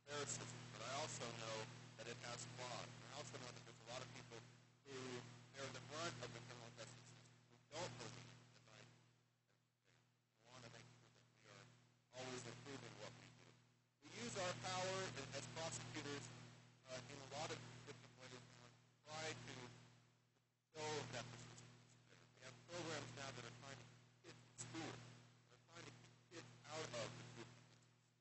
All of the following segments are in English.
fair system, but I also know that it has flaws. And I also know that there's a lot of people who bear the brunt of the criminal justice system who don't believe the right and fair. We want to make sure that we are always improving what we do. We use our power as prosecutors in a lot of different ways to try to show that the system is fair. We have programs now that are trying to keep kids in school. They're trying to keep kids out of the juvenile justice.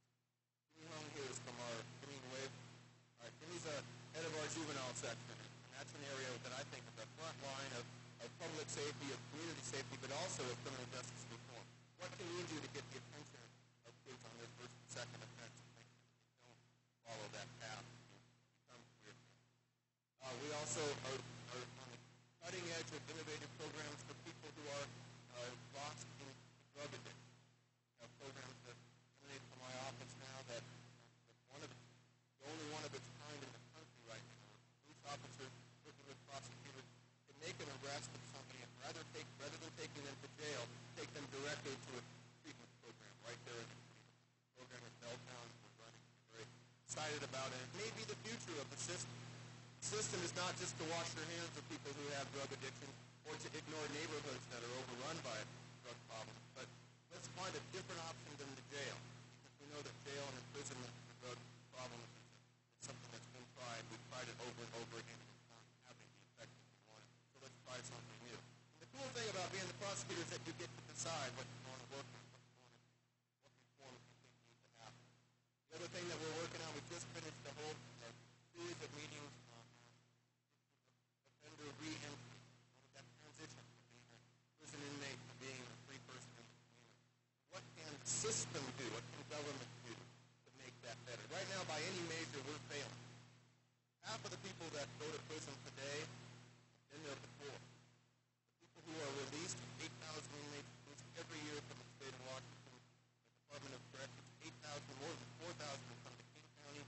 Jimmy Hung here is from our Green Wave. All right, Jimmy's head of our juvenile section, and that's an area that I think is the front line of public safety, of community safety, but also of criminal justice reform. What can we do to get the attention of kids on their first and second offense and make sure that they don't follow that path and become queer? We also are on the cutting edge of innovative programs for people who are lost in drug addiction. We have programs that emanate from my office now that the only one of its kind in the country right now. Police officers working with prosecutors can make an arrest of somebody and rather than taking them to jail, take them directly to a treatment program right there in the community. The program in Belltown we're running. We're very excited about it. It may be the future of the system. The system is not just to wash your hands of people who have drug addiction or to ignore neighborhoods that are overrun by drug problems, but let's find a different option than the jail. Because we know that jail and imprisonment for drug problems is something that's been tried. We've tried it over and over again, and it's not having the effect that we wanted. So let's try something new. And the cool thing about being the prosecutor is that you get to decide what you want to work on, what reforms you think need to happen. The other thing that we're working on, we just finished a whole series of meetings on offender re-entry, that transition from being a prison inmate to being a free person in the community. What can the system do? What can government do to make that better? Right now, by any measure, we're failing. Half of the people that go to prison today have been there before. The people who are released, 8,000 inmates released every year from the state of Washington, the Department of Corrections, 8,000, more than 4,000 come to King County,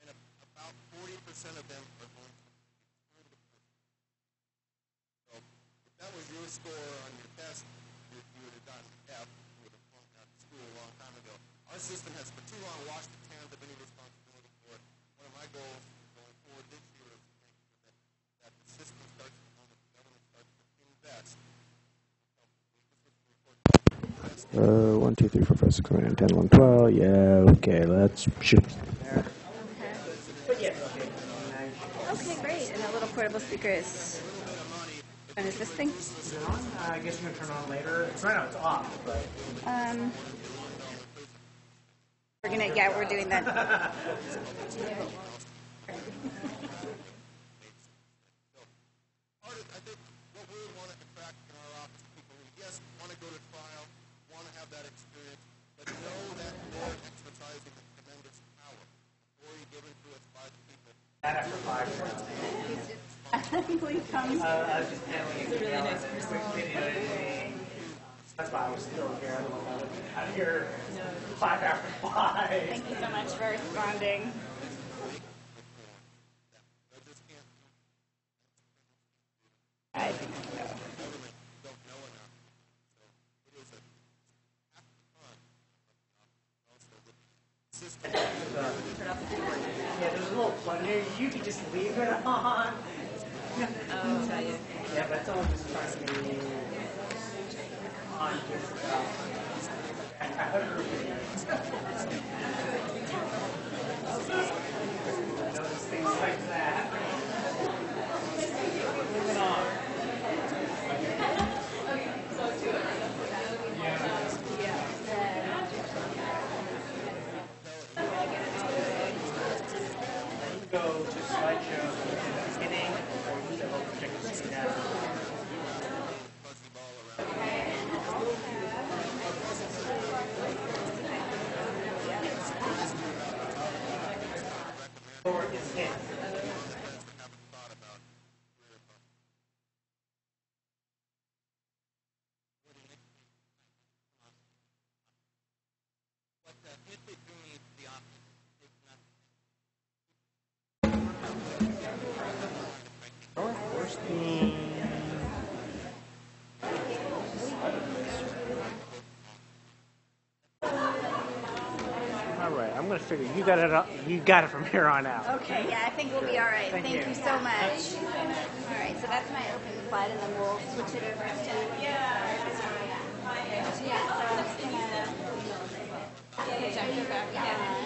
and about 40% of them are going to return to prison. So if that was your score on your test, you would have gotten F. You would have flunked out of school a long time ago. Our system has for too long washed its hands of any responsibility for it. One of my goals going forward this year is to make sure that the system starts to know that the government starts to invest. 1, 2, 3, 4, 5, 6, 7, 8, 10, 11, 12. Yeah, okay, let's shoot. Okay, great. And a little portable speaker is. And is this thing? I guess you can turn on later. Right now it's off, but. We're doing that. I think what we would want to attract in our office people who, yes, want to go to trial, want to have that experience, but know that they're exercising a tremendous power. Authority given to us by the people. That after 5 rounds. Please come. I was just handling it. It's a really nice quick video editing. That's why I was still here. I don't know if I would be out here 5 after 5. Thank you so much for responding. I think so. Yeah, there's a little plug here. You could just leave it on. I'll tell you. Yeah, but someone just trying to be on just notice things like that. Moving on. Go to slideshow beginning or use the whole projector screen now. I'm going to figure you got it. You got it from here on out. Okay, yeah, I think we'll be all right. Thank Thank you. you so much. All right, so that's my open slide, and then we'll switch it over to... Yeah, so I'm just going to projector back on.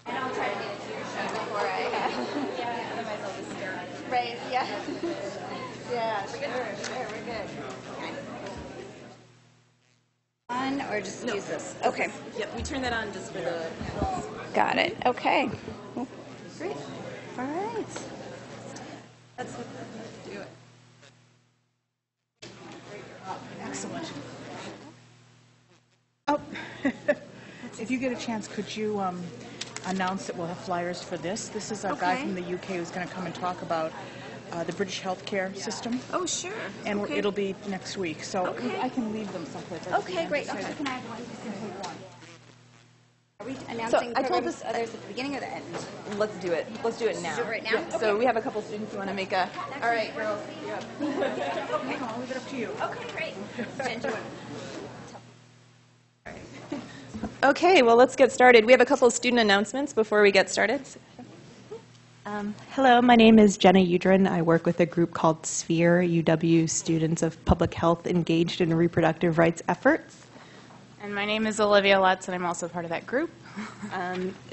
And I'll try to get to your show before I... otherwise I'll just stare at it. Right, yeah. Yeah, sure, we're good. On or just use this? Okay. Yep, we turn that on just for the... Got it. Okay. Cool. Great. All right. Let's do it. Excellent. Oh, if you get a chance, could you announce that we'll have flyers for this? This is a guy Okay. from the UK who's going to come and talk about the British healthcare system, Oh, sure. and Okay. it'll be next week. So Okay. I can leave them someplace. Okay, great. Okay, can I have one? Are we announcing I told programs, others at the beginning or the end? Let's do it. Let's do it now. Do it right now? Yep. So Okay. we have a couple students who want to make a... All right, girls. You're up. I'll leave it up to you. Okay, great. Jen, do you want Okay, well, let's get started. We have a couple of student announcements before we get started. Hello, my name is Jenna Udrin. I work with a group called Sphere, UW Students of Public Health Engaged in Reproductive Rights Efforts. And my name is Olivia Lutz, and I'm also part of that group.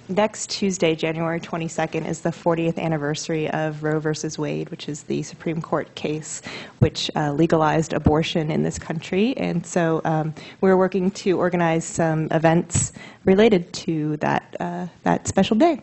Next Tuesday, January 22nd, is the 40th anniversary of Roe versus Wade, which is the Supreme Court case which legalized abortion in this country. And so we're working to organize some events related to that special day.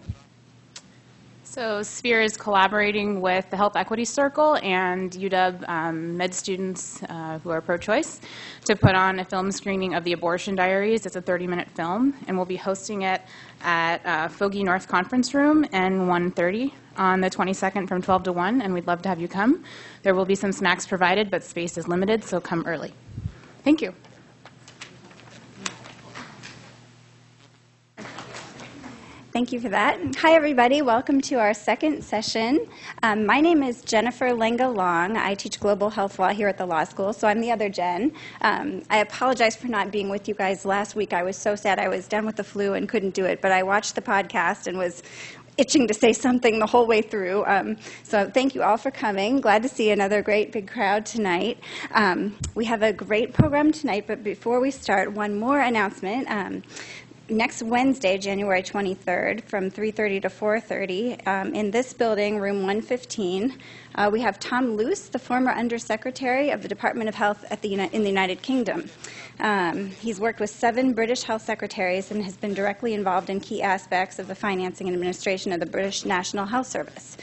So Sphere is collaborating with the Health Equity Circle and UW med students who are pro-choice to put on a film screening of The Abortion Diaries. It's a 30-minute film, and we'll be hosting it at Fogey North Conference Room, N130, on the 22nd from 12 to 1, and we'd love to have you come. There will be some snacks provided, but space is limited, so come early. Thank you. Thank you for that. Hi, everybody. Welcome to our second session. My name is Jennifer Lenga Long. I teach global health law here at the law school, so I'm the other Jen. I apologize for not being with you guys last week. I was so sad. I was down with the flu and couldn't do it, but I watched the podcast and was itching to say something the whole way through. So thank you all for coming. Glad to see another great big crowd tonight. We have a great program tonight, but before we start, one more announcement. Next Wednesday, January 23rd, from 3:30 to 4:30, in this building, room 115, we have Tom Luce, the former Undersecretary of the Department of Health in the United Kingdom. He's worked with 7 British health secretaries and has been directly involved in key aspects of the financing and administration of the British National Health Service.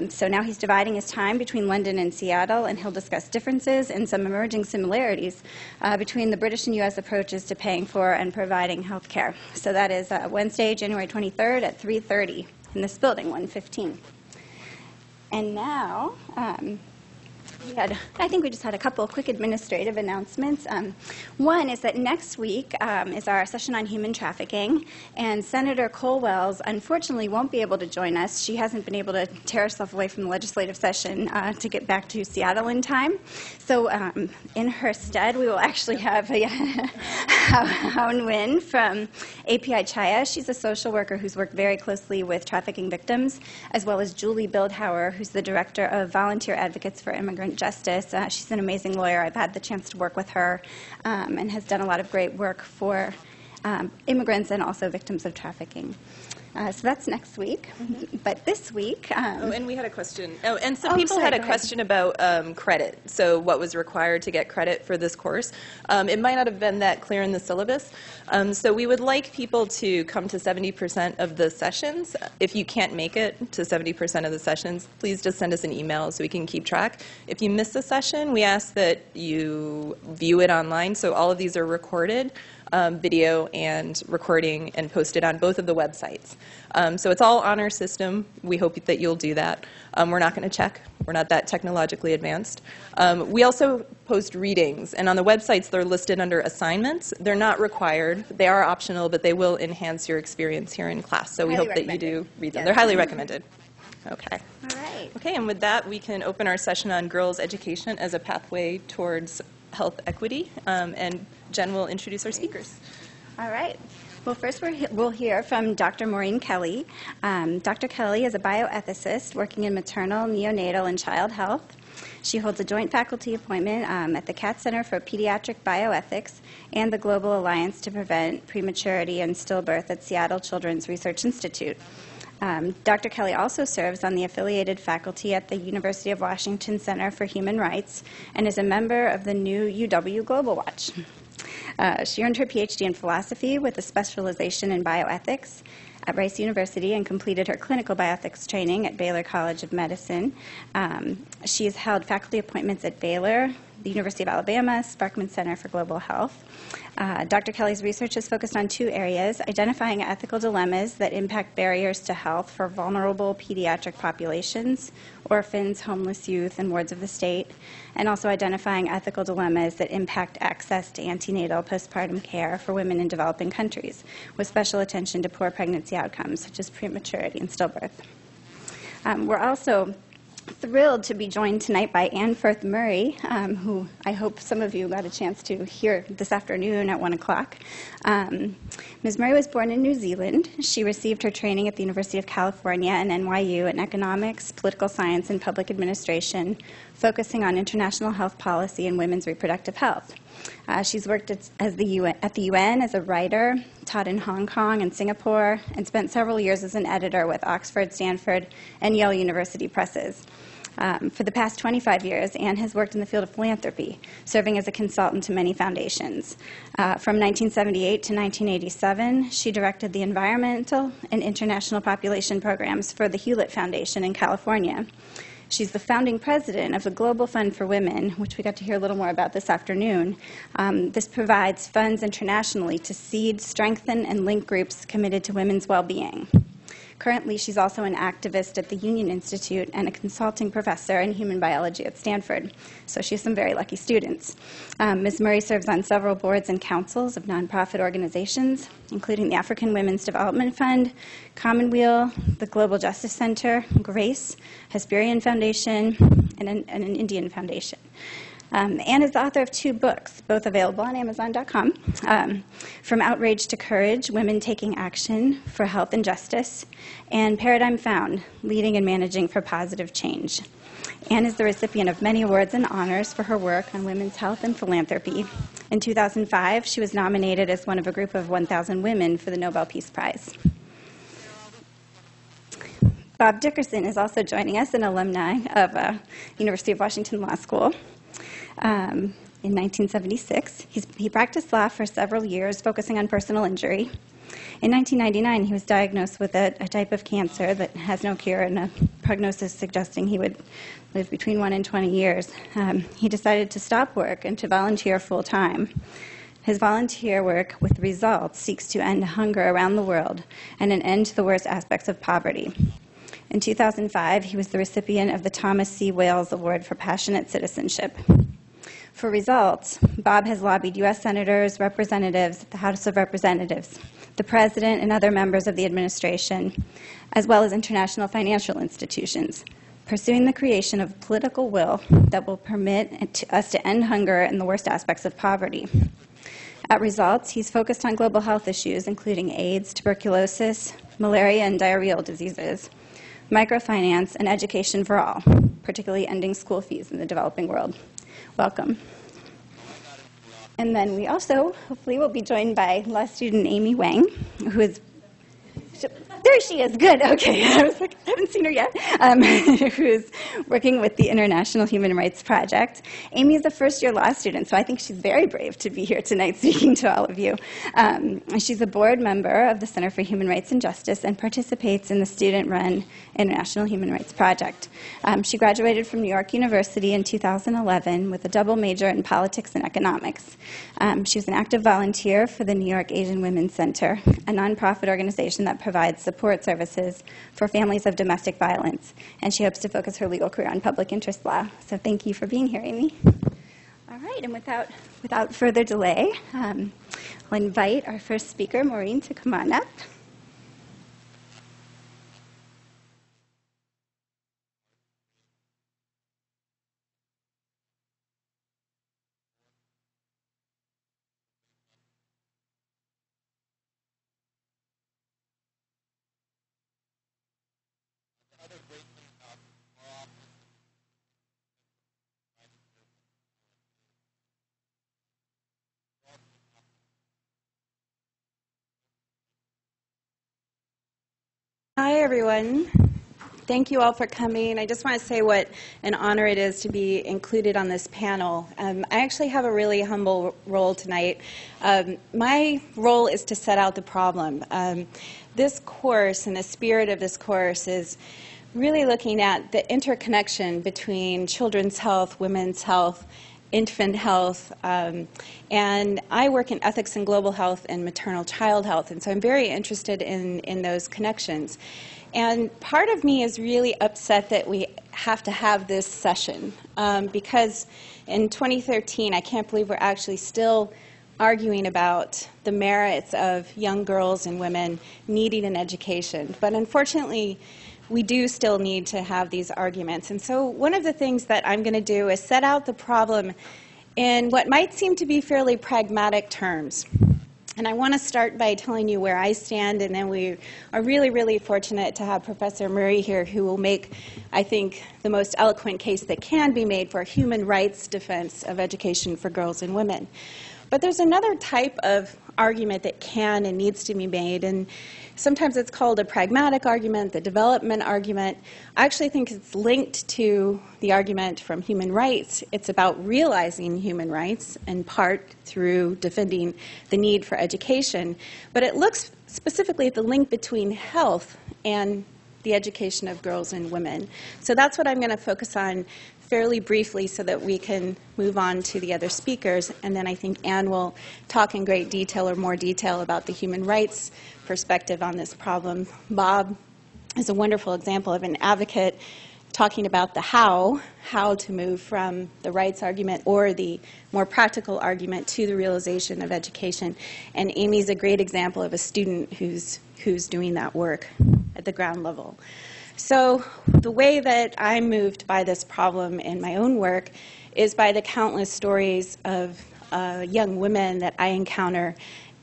So now he's dividing his time between London and Seattle, and he'll discuss differences and some emerging similarities between the British and U.S. approaches to paying for and providing health care. So that is Wednesday, January 23rd at 3:30 in this building, 115. And now, I think we just had a couple of quick administrative announcements. One is that next week is our session on human trafficking, and Senator Colwell's unfortunately won't be able to join us. She hasn't been able to tear herself away from the legislative session to get back to Seattle in time. So in her stead, we will actually have Haun Nguyen from API Chaya. She's a social worker who's worked very closely with trafficking victims, as well as Julie Bildhauer, who's the director of Volunteer Advocates for Immigrant Justice. She's an amazing lawyer. I've had the chance to work with her and has done a lot of great work for immigrants and also victims of trafficking. So that's next week. But this week... and we had a question. And some Oh, people sorry, had a go ahead. question about credit. So what was required to get credit for this course. It might not have been that clear in the syllabus. So we would like people to come to 70% of the sessions. If you can't make it to 70% of the sessions, please just send us an email so we can keep track. If you miss a session, we ask that you view it online. So all of these are recorded. Video and recording and posted on both of the websites. So it's all on our system. We hope that you'll do that. We're not going to check. We're not that technologically advanced. We also post readings, and on the websites they're listed under assignments. They're not required. They are optional, but they will enhance your experience here in class. So we Highly hope that you do recommended. read them. Yes. They're highly recommended. Okay. All right. Okay, and with that, we can open our session on girls' education as a pathway towards health equity, and Jen will introduce our speakers. All right. Well, first we'll hear from Dr. Maureen Kelly. Dr. Kelly is a bioethicist working in maternal, neonatal, and child health. She holds a joint faculty appointment at the Katz Center for Pediatric Bioethics and the Global Alliance to Prevent Prematurity and Stillbirth at Seattle Children's Research Institute. Dr. Kelly also serves on the affiliated faculty at the University of Washington Center for Human Rights and is a member of the new UW Global WACh. She earned her PhD in philosophy with a specialization in bioethics at Rice University and completed her clinical bioethics training at Baylor College of Medicine. She has held faculty appointments at Baylor, the University of Alabama, Sparkman Center for Global Health. Dr. Kelly's research is focused on two areas: identifying ethical dilemmas that impact barriers to health for vulnerable pediatric populations, orphans, homeless youth, and wards of the state, and also identifying ethical dilemmas that impact access to antenatal postpartum care for women in developing countries, with special attention to poor pregnancy outcomes such as prematurity and stillbirth. We're also thrilled to be joined tonight by Anne Firth Murray, who I hope some of you got a chance to hear this afternoon at 1 o'clock. Ms. Murray was born in New Zealand. She received her training at the University of California and NYU in economics, political science, and public administration, focusing on international health policy and women's reproductive health. She's worked at the UN as a writer, taught in Hong Kong and Singapore, and spent several years as an editor with Oxford, Stanford, and Yale University presses. For the past 25 years, Anne has worked in the field of philanthropy, serving as a consultant to many foundations. From 1978 to 1987, she directed the environmental and international population programs for the Hewlett Foundation in California. She's the founding president of the Global Fund for Women, which we got to hear a little more about this afternoon. This provides funds internationally to seed, strengthen, and link groups committed to women's well-being. Currently, she's also an activist at the Union Institute and a consulting professor in human biology at Stanford. So she has some very lucky students. Ms. Murray serves on several boards and councils of nonprofit organizations, including the African Women's Development Fund, Commonweal, the Global Justice Center, GRACE, Hesperian Foundation, and an Indian Foundation. Anne is the author of 2 books, both available on Amazon.com, From Outrage to Courage, Women Taking Action for Health and Justice, and Paradigm Found, Leading and Managing for Positive Change. Anne is the recipient of many awards and honors for her work on women's health and philanthropy. In 2005, she was nominated as one of a group of 1,000 women for the Nobel Peace Prize. Bob Dickerson is also joining us, an alumni of University of Washington Law School. In 1976. He practiced law for several years, focusing on personal injury. In 1999, he was diagnosed with a type of cancer that has no cure and a prognosis suggesting he would live between 1 and 20 years. He decided to stop work and to volunteer full-time. His volunteer work with results seeks to end hunger around the world and an end to the worst aspects of poverty. In 2005, he was the recipient of the Thomas C. Wales Award for Passionate Citizenship. For results, Bob has lobbied U.S. senators, representatives, the House of Representatives, the President, and other members of the administration, as well as international financial institutions, pursuing the creation of political will that will permit us to end hunger and the worst aspects of poverty. At Results, he's focused on global health issues, including AIDS, tuberculosis, malaria, and diarrheal diseases, microfinance, and education for all, particularly ending school fees in the developing world. Welcome. And then we also, hopefully, will be joined by law student Amy Wang, who is, there she is, good, okay. I was like, I haven't seen her yet, who is working with the International Human Rights Project. Amy is a first-year law student, so I think she's very brave to be here tonight speaking to all of you. She's a board member of the Center for Human Rights and Justice and participates in the student-run International Human Rights Project. She graduated from New York University in 2011 with a double major in politics and economics. She was an active volunteer for the New York Asian Women's Center, a nonprofit organization that provides support services for families of domestic violence, and she hopes to focus her legal career on public interest law. So thank you for being here, Amy. All right, and without further delay, I'll invite our first speaker, Maureen, to come on up. Hi, everyone. Thank you all for coming. I just want to say what an honor it is to be included on this panel. I actually have a really humble role tonight. My role is to set out the problem. This course and the spirit of this course is really looking at the interconnection between children's health, women's health, infant health, and I work in ethics and global health and maternal child health, and so I'm very interested in those connections. And part of me is really upset that we have to have this session because in 2013, I can't believe we're actually still arguing about the merits of young girls and women needing an education. But unfortunately, we do still need to have these arguments. And so one of the things that I'm going to do is set out the problem in what might seem to be fairly pragmatic terms. And I want to start by telling you where I stand, and then we are really, really fortunate to have Professor Murray here who will make, I think, the most eloquent case that can be made for human rights defense of education for girls and women. But there's another type of argument that can and needs to be made, and sometimes it's called a pragmatic argument, the development argument. I actually think it's linked to the argument from human rights. It's about realizing human rights, in part through defending the need for education. But it looks specifically at the link between health and the education of girls and women. So that's what I'm going to focus on fairly briefly so that we can move on to the other speakers. And then I think Anne will talk in great detail or more detail about the human rights perspective on this problem. Bob is a wonderful example of an advocate talking about the how to move from the rights argument or the more practical argument to the realization of education. And Amy's a great example of a student who's doing that work at the ground level. So the way that I'm moved by this problem in my own work is by the countless stories of young women that I encounter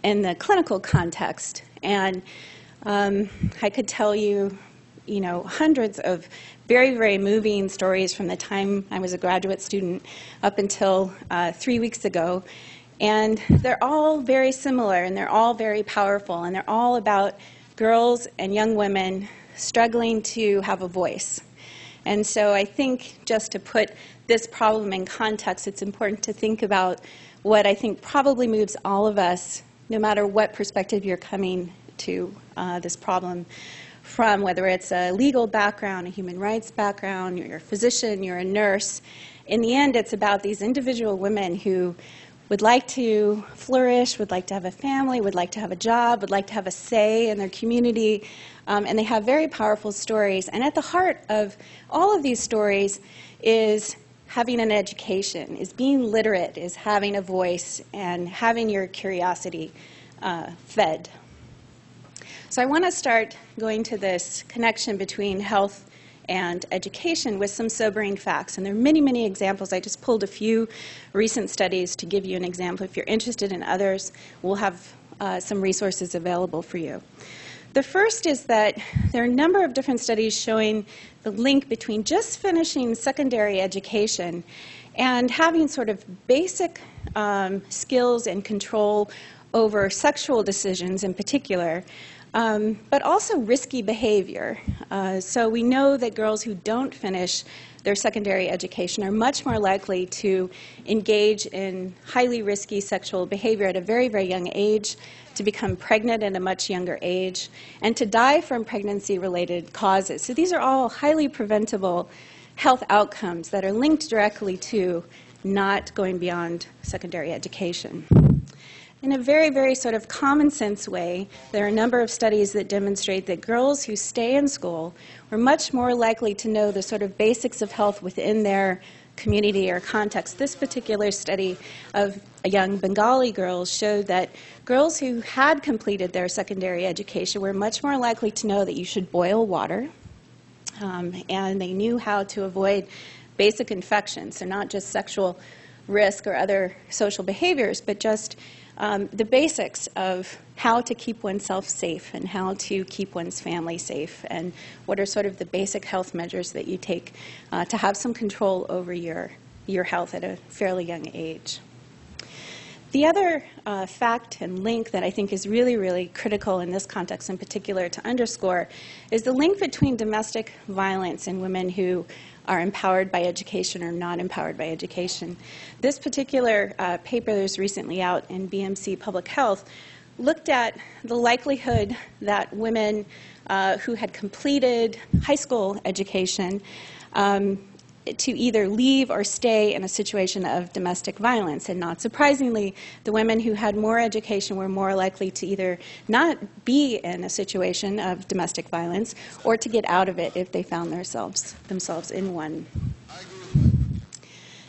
in the clinical context. And I could tell you, hundreds of very, very moving stories from the time I was a graduate student up until 3 weeks ago. And they're all very similar, and they're all very powerful, and they're all about girls and young women struggling to have a voice. And so I think just to put this problem in context, it's important to think about what I think probably moves all of us, no matter what perspective you're coming to this problem from, whether it's a legal background, a human rights background, you're a physician, you're a nurse. In the end, it's about these individual women who would like to flourish, would like to have a family, would like to have a job, would like to have a say in their community, and they have very powerful stories. And at the heart of all of these stories is having an education, is being literate, is having a voice, and having your curiosity fed. So I want to start going to this connection between health and education with some sobering facts. And there are many, many examples. I just pulled a few recent studies to give you an example. If you're interested in others, we'll have some resources available for you. The first is that there are a number of different studies showing the link between just finishing secondary education and having sort of basic skills and control over sexual decisions in particular, but also risky behavior. So we know that girls who don't finish their secondary education are much more likely to engage in highly risky sexual behavior at a very, very young age, to become pregnant at a much younger age, and to die from pregnancy-related causes. So these are all highly preventable health outcomes that are linked directly to not going beyond secondary education. In a very, very sort of common sense way, there are a number of studies that demonstrate that girls who stay in school are much more likely to know the sort of basics of health within their community or context. This particular study of young Bengali girls showed that girls who had completed their secondary education were much more likely to know that you should boil water, and they knew how to avoid basic infections, so not just sexual risk or other social behaviors, but just the basics of how to keep oneself safe and how to keep one's family safe, and what are sort of the basic health measures that you take to have some control over your health at a fairly young age. The other fact and link that I think is really, really critical in this context in particular to underscore is the link between domestic violence and women who are empowered by education or not empowered by education. This particular paper that was recently out in BMC Public Health looked at the likelihood that women who had completed high school education to either leave or stay in a situation of domestic violence. And not surprisingly, the women who had more education were more likely to either not be in a situation of domestic violence or to get out of it if they found themselves in one.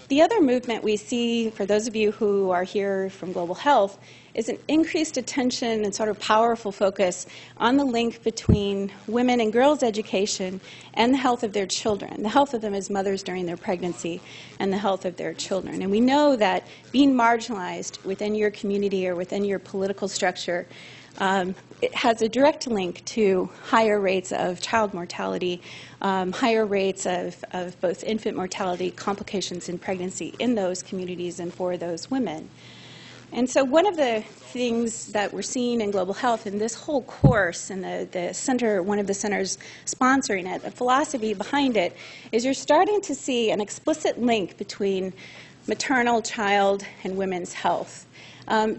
The other movement we see, for those of you who are here from Global Health, is an increased attention and sort of powerful focus on the link between women and girls' education and the health of their children, the health of them as mothers during their pregnancy, and the health of their children. And we know that being marginalized within your community or within your political structure it has a direct link to higher rates of child mortality, higher rates of both infant mortality, complications in pregnancy in those communities and for those women. And so one of the things that we're seeing in Global Health in this whole course, and the center, one of the centers sponsoring it, the philosophy behind it, is you're starting to see an explicit link between maternal, child, and women's health.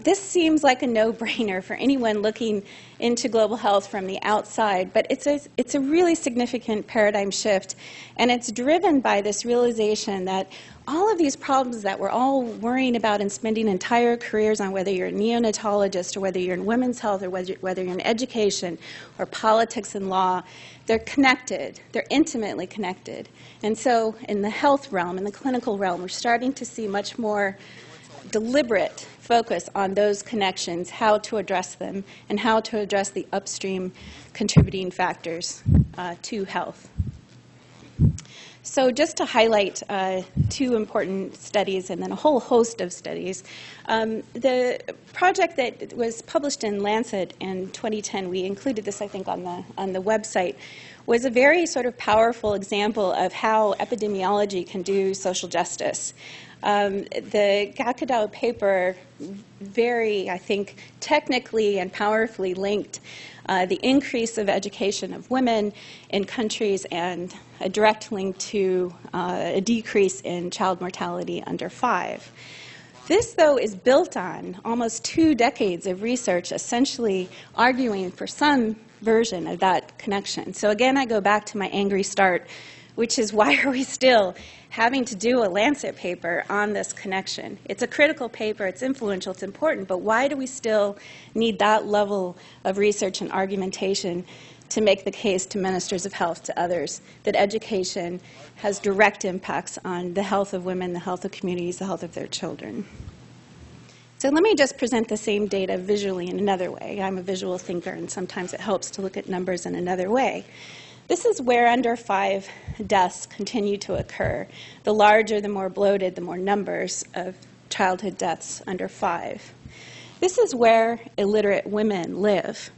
This seems like a no-brainer for anyone looking into global health from the outside, but it's a really significant paradigm shift, and it's driven by this realization that all of these problems that we're all worrying about and spending entire careers on, whether you're a neonatologist or whether you're in women's health or whether you're in education or politics and law, they're connected. They're intimately connected. And so in the health realm, in the clinical realm, we're starting to see much more deliberate focus on those connections, how to address them, and how to address the upstream contributing factors to health. So just to highlight two important studies and then a whole host of studies, the project that was published in Lancet in 2010, we included this, I think, on the website, was a very sort of powerful example of how epidemiology can do social justice. The Gakadao paper very, I think, technically and powerfully linked the increase of education of women in countries and a direct link to a decrease in child mortality under 5. This, though, is built on almost 2 decades of research essentially arguing for some version of that connection. So again, I go back to my angry start, which is why are we still having to do a Lancet paper on this connection? It's a critical paper, it's influential, it's important, but why do we still need that level of research and argumentation to make the case to ministers of health, to others, that education has direct impacts on the health of women, the health of communities, the health of their children? So let me just present the same data visually in another way. I'm a visual thinker, and sometimes it helps to look at numbers in another way. This is where under 5 deaths continue to occur. The larger, the more bloated, the more numbers of childhood deaths under 5. This is where illiterate women live.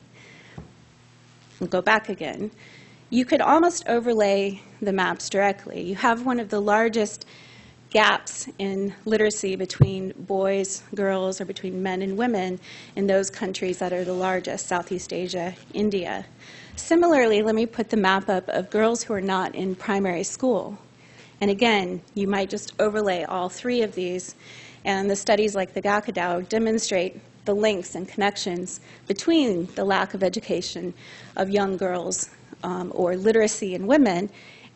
We'll go back again. You could almost overlay the maps directly. You have one of the largest gaps in literacy between boys, girls, or between men and women in those countries that are the largest, Southeast Asia, India. Similarly, let me put the map up of girls who are not in primary school. And again, you might just overlay all 3 of these, and the studies like the Gakadao demonstrate the links and connections between the lack of education of young girls or literacy in women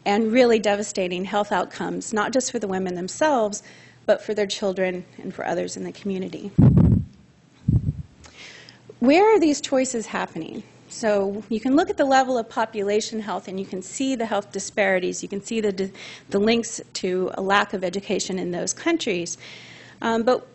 and really devastating health outcomes, not just for the women themselves, but for their children and for others in the community. Where are these choices happening? So you can look at the level of population health and you can see the health disparities. You can see the links to a lack of education in those countries. But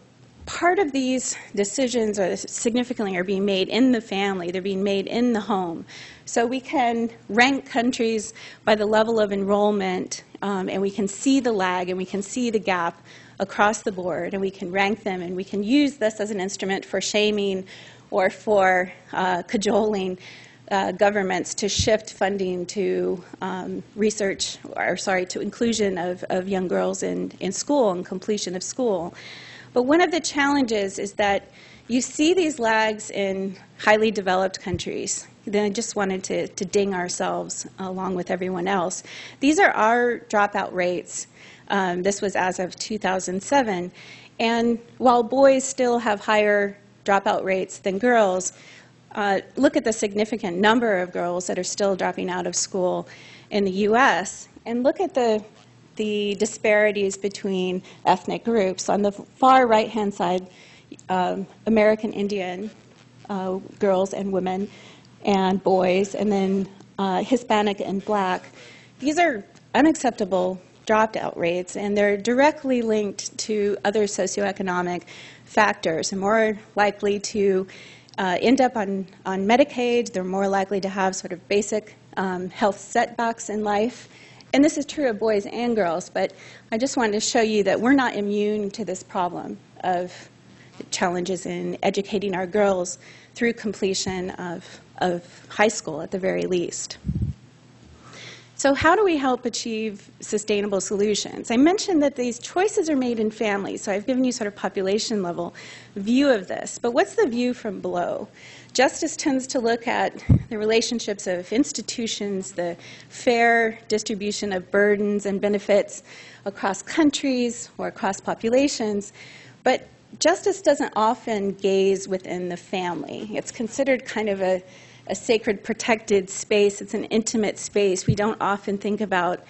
part of these decisions significantly are being made in the family. They're being made in the home. So we can rank countries by the level of enrollment, and we can see the lag and we can see the gap across the board, and we can rank them, and we can use this as an instrument for shaming or for cajoling governments to shift funding to to inclusion of young girls in school and completion of school. But one of the challenges is that you see these lags in highly developed countries. Then I just wanted to ding ourselves along with everyone else. These are our dropout rates. This was as of 2007. And while boys still have higher dropout rates than girls, look at the significant number of girls that are still dropping out of school in the U.S. And look at the disparities between ethnic groups. On the far right-hand side, American Indian girls and women and boys, and then Hispanic and Black. These are unacceptable dropout rates, and they're directly linked to other socioeconomic factors. They're more likely to end up on Medicaid. They're more likely to have sort of basic health setbacks in life. And this is true of boys and girls, but I just wanted to show you that we're not immune to this problem of challenges in educating our girls through completion of high school at the very least. So how do we help achieve sustainable solutions? I mentioned that these choices are made in families, so I've given you sort of population level view of this. But what's the view from below? Justice tends to look at the relationships of institutions, the fair distribution of burdens and benefits across countries or across populations, but justice doesn't often gaze within the family. It's considered kind of a sacred, protected space. It's an intimate space. We don't often think about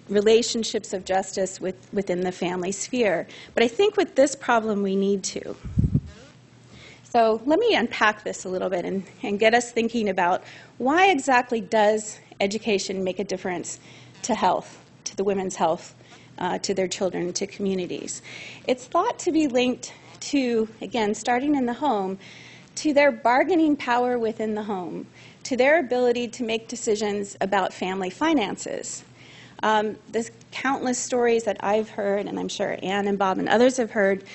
relationships of justice within the family sphere. But I think with this problem, we need to. So let me unpack this a little bit and get us thinking about why exactly does education make a difference to health, to the women's health, to their children, to communities. It's thought to be linked to, again, starting in the home, to their bargaining power within the home, to their ability to make decisions about family finances. The countless stories that I've heard, and I'm sure Ann and Bob and others have heard,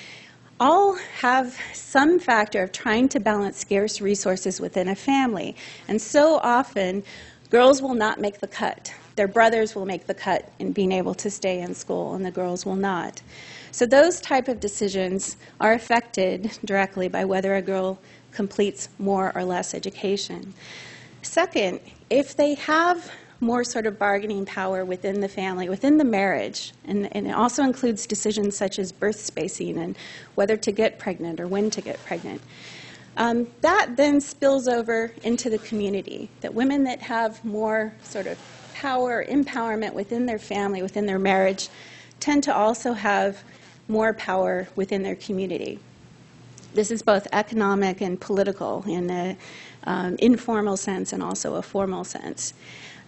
all have some factor of trying to balance scarce resources within a family. And so often, girls will not make the cut. Their brothers will make the cut in being able to stay in school, and the girls will not. So those type of decisions are affected directly by whether a girl completes more or less education. Second, if they have more sort of bargaining power within the family, within the marriage, and it also includes decisions such as birth spacing and whether to get pregnant or when to get pregnant, that then spills over into the community, that women that have more sort of power, empowerment within their family, within their marriage, tend to also have more power within their community. This is both economic and political in an informal sense and also a formal sense.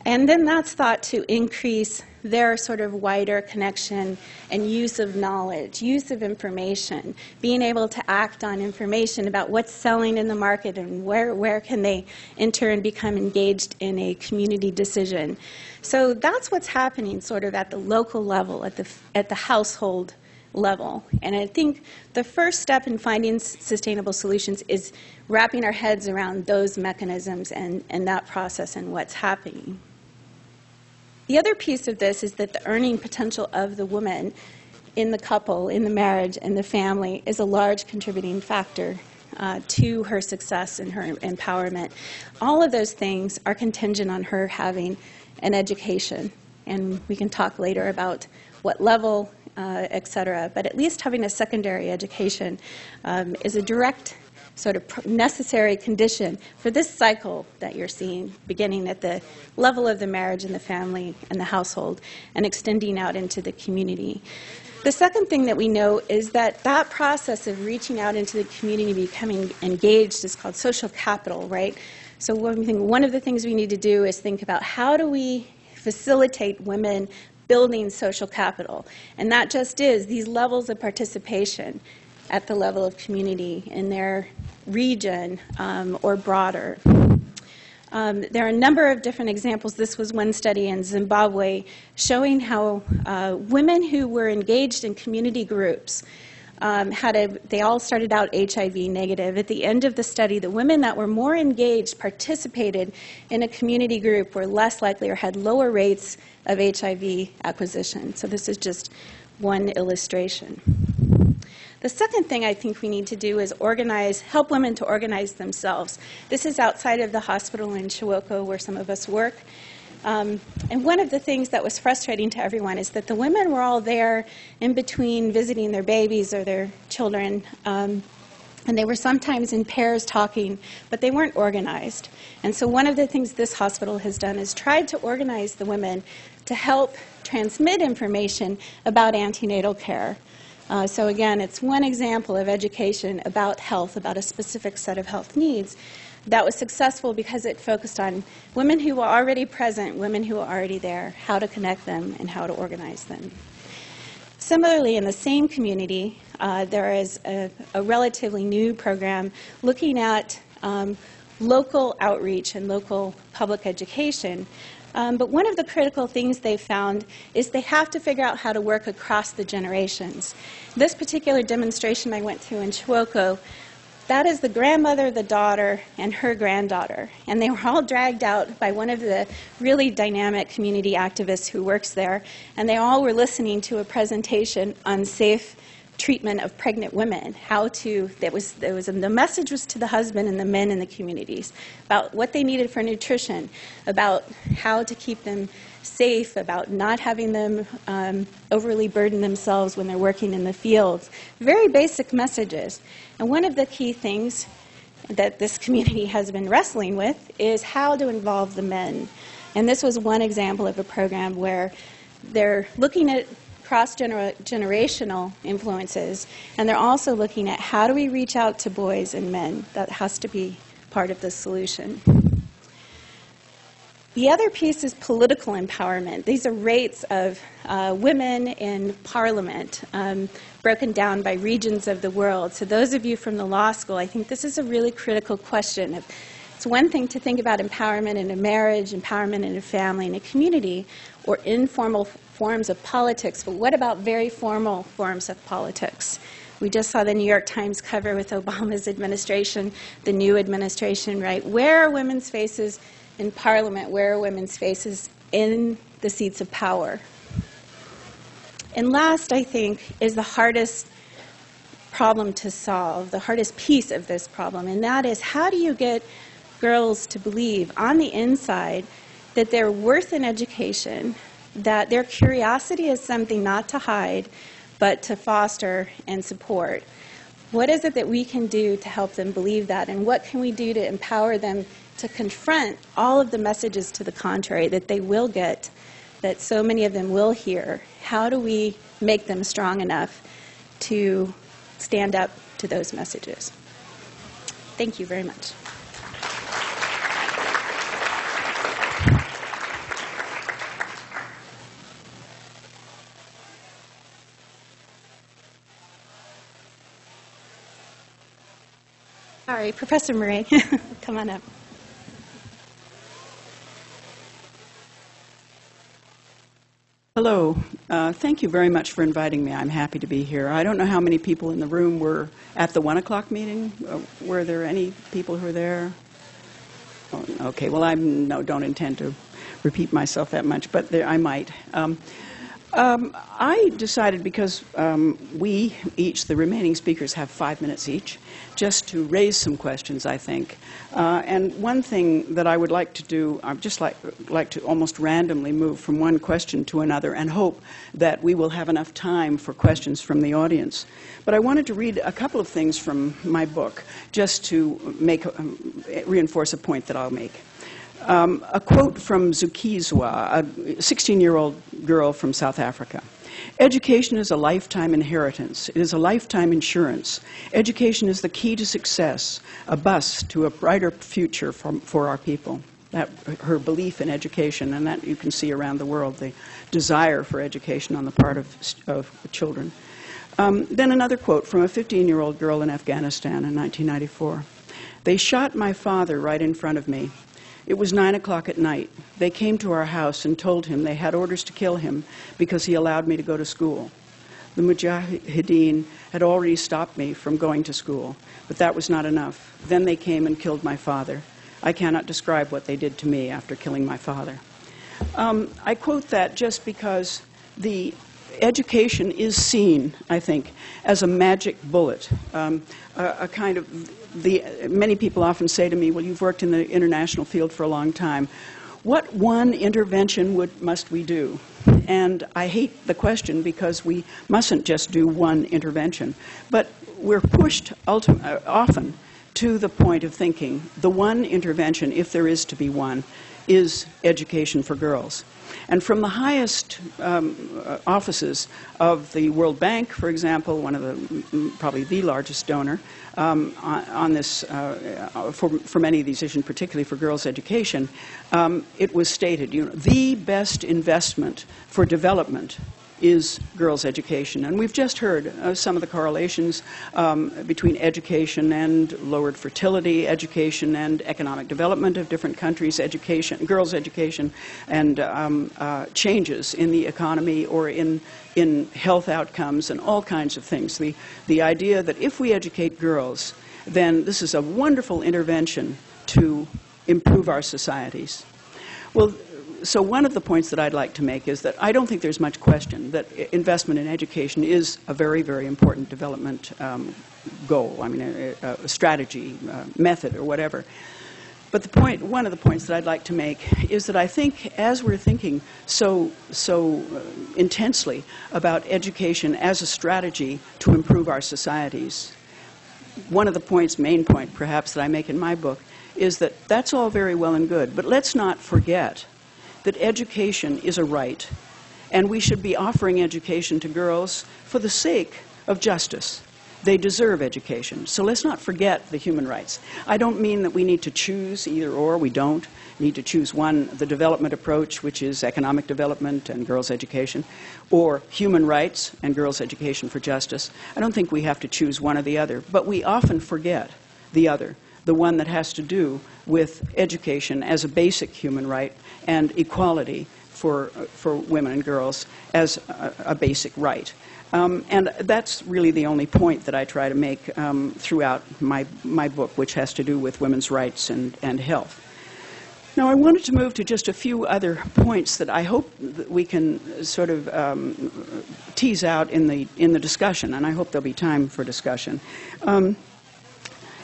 And then that's thought to increase their sort of wider connection and use of knowledge, use of information, being able to act on information about what's selling in the market and where can they enter and become engaged in a community decision. So that's what's happening sort of at the local level, at the household level. And I think the first step in finding sustainable solutions is wrapping our heads around those mechanisms and that process and what's happening. The other piece of this is that the earning potential of the woman in the couple, in the marriage, and the family is a large contributing factor to her success and her empowerment. All of those things are contingent on her having an education. And we can talk later about what level, et cetera. But at least having a secondary education is a direct sort of necessary condition for this cycle that you're seeing, beginning at the level of the marriage and the family and the household and extending out into the community. The second thing that we know is that that process of reaching out into the community, becoming engaged, is called social capital, right? So one of the things we need to do is think about how do we facilitate women building social capital. And that just is these levels of participation at the level of community in their region or broader. There are a number of different examples. This was one study in Zimbabwe showing how women who were engaged in community groups they all started out HIV negative. At the end of the study, the women that were more engaged, participated in a community group, were less likely or had lower rates of HIV acquisition. So this is just one illustration. The second thing I think we need to do is help women to organize themselves. This is outside of the hospital in Chihuahua where some of us work. And one of the things that was frustrating to everyone is that the women were all there in between visiting their babies or their children, and they were sometimes in pairs talking, but they weren't organized. And so one of the things this hospital has done is tried to organize the women to help transmit information about antenatal care. So again, it's one example of education about health, about a specific set of health needs that was successful because it focused on women who were already present, women who were already there, how to connect them and how to organize them. Similarly, in the same community, there is a relatively new program looking at local outreach and local public education. But one of the critical things they found is they have to figure out how to work across the generations. This particular demonstration I went to in Chihuahua, that is the grandmother, the daughter, and her granddaughter. And they were all dragged out by one of the really dynamic community activists who works there. And they all were listening to a presentation on safe treatment of pregnant women. The message was to the husband and the men in the communities about what they needed for nutrition, about how to keep them safe, about not having them overly burden themselves when they're working in the fields. Very basic messages. And one of the key things that this community has been wrestling with is how to involve the men. And this was one example of a program where they're looking at cross-generational influences, and they're also looking at how do we reach out to boys and men. That has to be part of the solution. The other piece is political empowerment. These are rates of women in parliament, broken down by regions of the world. So those of you from the law school, I think this is a really critical question. It's one thing to think about empowerment in a marriage, empowerment in a family, in a community, or informal forms of politics, but what about very formal forms of politics? We just saw the New York Times cover with Obama's administration, the new administration, right? Where are women's faces in Parliament? Where are women's faces in the seats of power? And last, I think, is the hardest problem to solve, the hardest piece of this problem, and that is how do you get girls to believe on the inside that they're worth an education, that their curiosity is something not to hide, but to foster and support. What is it that we can do to help them believe that, and what can we do to empower them to confront all of the messages to the contrary that they will get, that so many of them will hear? How do we make them strong enough to stand up to those messages? Thank you very much. All right, Professor Murray, come on up. Hello. Thank you very much for inviting me. I'm happy to be here. I don't know how many people in the room were at the 1 o'clock meeting. Were there any people who were there? Oh, okay, well, I don't intend to repeat myself that much, but I might. I decided, because we each, the remaining speakers, have 5 minutes each, just to raise some questions, I think. And one thing that I would like to do, I'd just like to almost randomly move from one question to another and hope that we will have enough time for questions from the audience. But I wanted to read a couple of things from my book, just to reinforce a point that I'll make. A quote from Zukizwa, a 16-year-old girl from South Africa. Education is a lifetime inheritance. It is a lifetime insurance. Education is the key to success, a bus to a brighter future for our people. That, her belief in education, and that you can see around the world, the desire for education on the part of children. Then another quote from a 15-year-old girl in Afghanistan in 1994. They shot my father right in front of me. It was 9 o'clock at night. They came to our house and told him they had orders to kill him because he allowed me to go to school. The Mujahideen had already stopped me from going to school, but that was not enough. Then they came and killed my father. I cannot describe what they did to me after killing my father. I quote that just because education is seen, I think, as a magic bullet, a kind of many people often say to me, well, you've worked in the international field for a long time. What one intervention must we do? And I hate the question because we mustn't just do one intervention. But we're pushed often to the point of thinking the one intervention, if there is to be one, is education for girls. And from the highest offices of the World Bank, for example, one of the, probably the largest donor on this, for many of these issues, particularly for girls' education, it was stated, the best investment for development is girls' education. And we've just heard some of the correlations between education and lowered fertility, education and economic development of different countries, education, girls' education, and changes in the economy or in health outcomes and all kinds of things. The idea that if we educate girls, then this is a wonderful intervention to improve our societies. Well, so one of the points that I'd like to make is that I don't think there's much question that investment in education is a very, very important development goal, I mean, a strategy, method, or whatever. But one of the points that I'd like to make is that I think as we're thinking so intensely about education as a strategy to improve our societies, one of the points, main point perhaps, that I make in my book is that that's all very well and good, but let's not forget that education is a right, and we should be offering education to girls for the sake of justice. They deserve education. So let's not forget the human rights. I don't mean that we need to choose either or. We don't need to choose one, the development approach, which is economic development and girls' education, or human rights and girls' education for justice. I don't think we have to choose one or the other, but we often forget the other, the one that has to do with education as a basic human right and equality for women and girls as a basic right. And that's really the only point that I try to make throughout my book, which has to do with women's rights and health. Now, I wanted to move to just a few other points that I hope that we can sort of tease out in the discussion, and I hope there'll be time for discussion.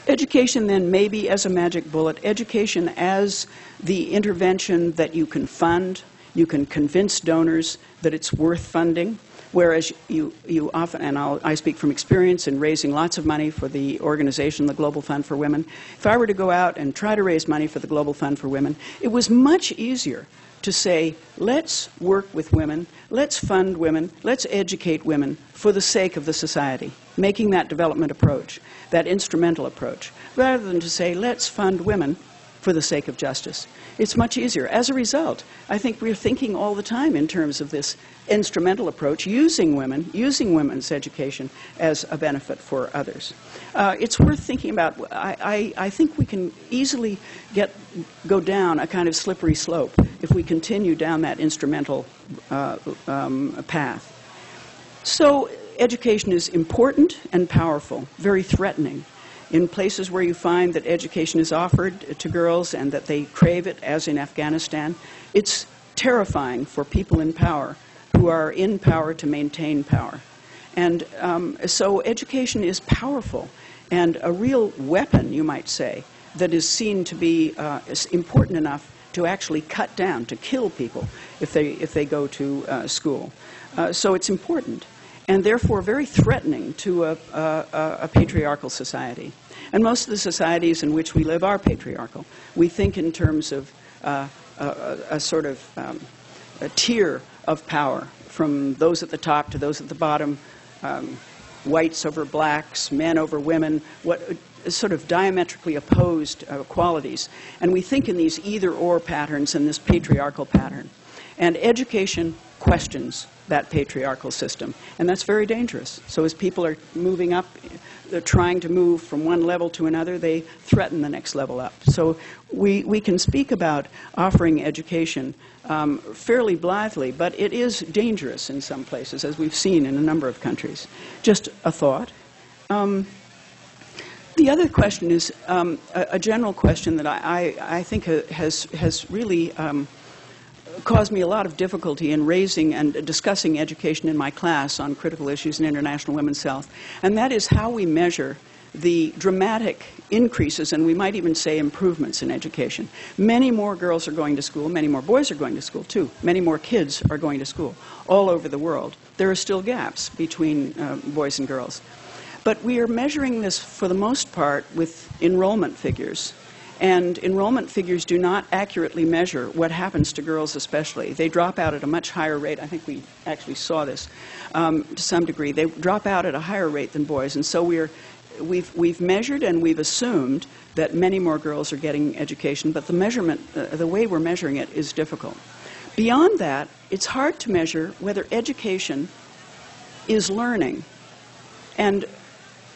Education, then, maybe as a magic bullet. Education as the intervention that you can fund. You can convince donors that it's worth funding, whereas you often, and I speak from experience in raising lots of money for the organization, the Global Fund for Women. If I were to go out and try to raise money for the Global Fund for Women, it was much easier to say, let's work with women, let's fund women, let's educate women for the sake of the society, making that development approach, that instrumental approach, rather than to say, let's fund women for the sake of justice. It's much easier. As a result, I think we're thinking all the time in terms of this instrumental approach, using women's education as a benefit for others. It's worth thinking about. I think we can easily go down a kind of slippery slope if we continue down that instrumental path. So education is important and powerful, very threatening. In places where you find that education is offered to girls and that they crave it, as in Afghanistan, it's terrifying for people in power who are in power to maintain power. And so education is powerful and a real weapon, you might say, that is seen to be important enough to actually cut down, to kill people if they go to school. So it's important, and therefore very threatening to a patriarchal society. And most of the societies in which we live are patriarchal. We think in terms of a sort of a tier of power, from those at the top to those at the bottom, whites over blacks, men over women, what sort of diametrically opposed qualities. And we think in these either-or patterns and this patriarchal pattern. And education questions that patriarchal system. And that's very dangerous. So as people are moving up, they're trying to move from one level to another, they threaten the next level up. So we can speak about offering education fairly blithely, but it is dangerous in some places, as we've seen in a number of countries. Just a thought. The other question is a general question that I think has really caused me a lot of difficulty in raising and discussing education in my class on critical issues in international women's health, and that is how we measure the dramatic increases, and we might even say improvements in education. Many more girls are going to school, many more boys are going to school too, many more kids are going to school all over the world. There are still gaps between boys and girls. But we are measuring this, for the most part, with enrollment figures. And enrollment figures do not accurately measure what happens to girls especially. They drop out at a much higher rate. I think we actually saw this to some degree. They drop out at a higher rate than boys. And so we've measured and we've assumed that many more girls are getting education, but the measurement, the way we're measuring it is difficult. Beyond that, it's hard to measure whether education is learning. And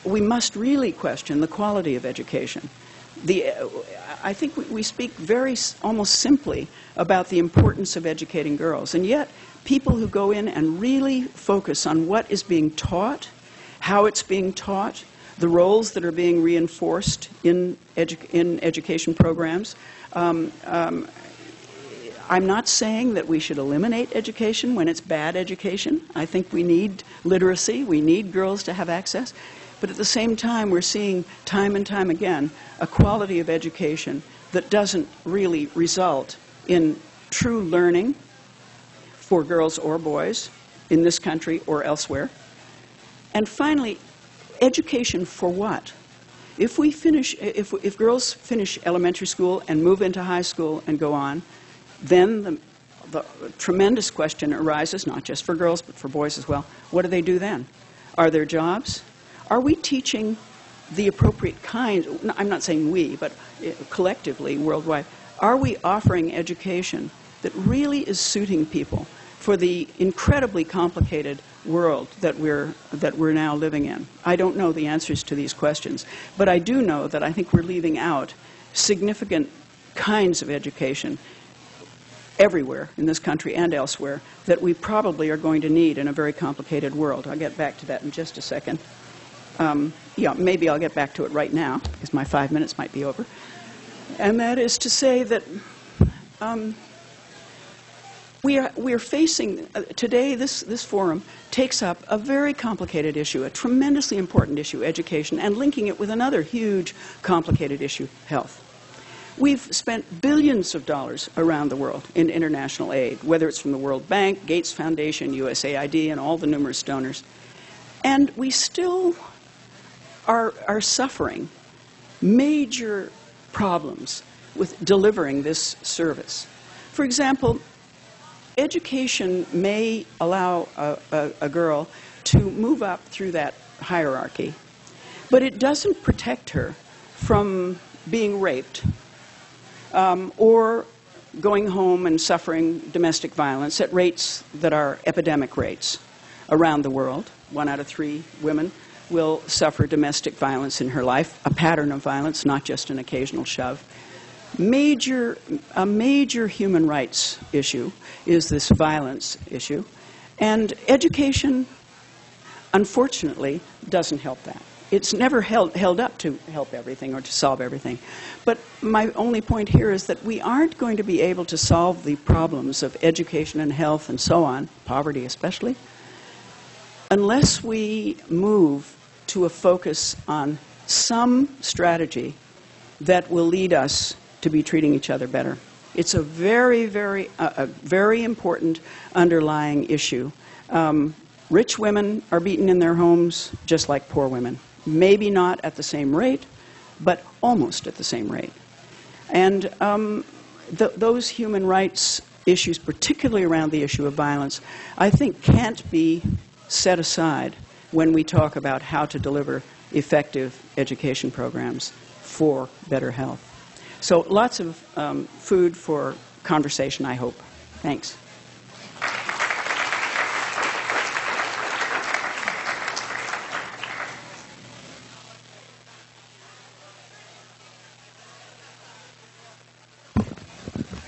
we must really question the quality of education. I think we speak very almost simply about the importance of educating girls, and yet people who go in and really focus on what is being taught, how it's being taught, the roles that are being reinforced in education programs. I'm not saying that we should eliminate education when it's bad education. I think we need literacy. We need girls to have access. But at the same time, we're seeing time and time again a quality of education that doesn't really result in true learning for girls or boys in this country or elsewhere. And finally, education for what? If girls finish elementary school and move into high school and go on, then the tremendous question arises, not just for girls but for boys as well. What do they do then? Are there jobs? Are we teaching the appropriate kind? I'm not saying we, but collectively, worldwide. Are we offering education that really is suiting people for the incredibly complicated world that we're now living in? I don't know the answers to these questions, but I do know that I think we're leaving out significant kinds of education everywhere in this country and elsewhere that we probably are going to need in a very complicated world. I'll get back to that in just a second. Maybe I'll get back to it right now, because my 5 minutes might be over. And that is to say that we are facing, today this forum takes up a very complicated issue, a tremendously important issue, education, and linking it with another huge complicated issue, health. We've spent billions of dollars around the world in international aid, whether it's from the World Bank, Gates Foundation, USAID, and all the numerous donors. And we still are suffering major problems with delivering this service. For example, education may allow a girl to move up through that hierarchy, but it doesn't protect her from being raped or going home and suffering domestic violence at rates that are epidemic rates around the world. 1 out of 3 women will suffer domestic violence in her life, a pattern of violence, not just an occasional shove. A major human rights issue is this violence issue, and education, unfortunately, doesn't help that. It's never held up to help everything or to solve everything. But my only point here is that we aren't going to be able to solve the problems of education and health and so on, poverty especially, unless we move to a focus on some strategy that will lead us to be treating each other better. It's a very, very important underlying issue. Rich women are beaten in their homes just like poor women. Maybe not at the same rate, but almost at the same rate. And those human rights issues, particularly around the issue of violence, I think can't be set aside when we talk about how to deliver effective education programs for better health. So lots of food for conversation, I hope. Thanks.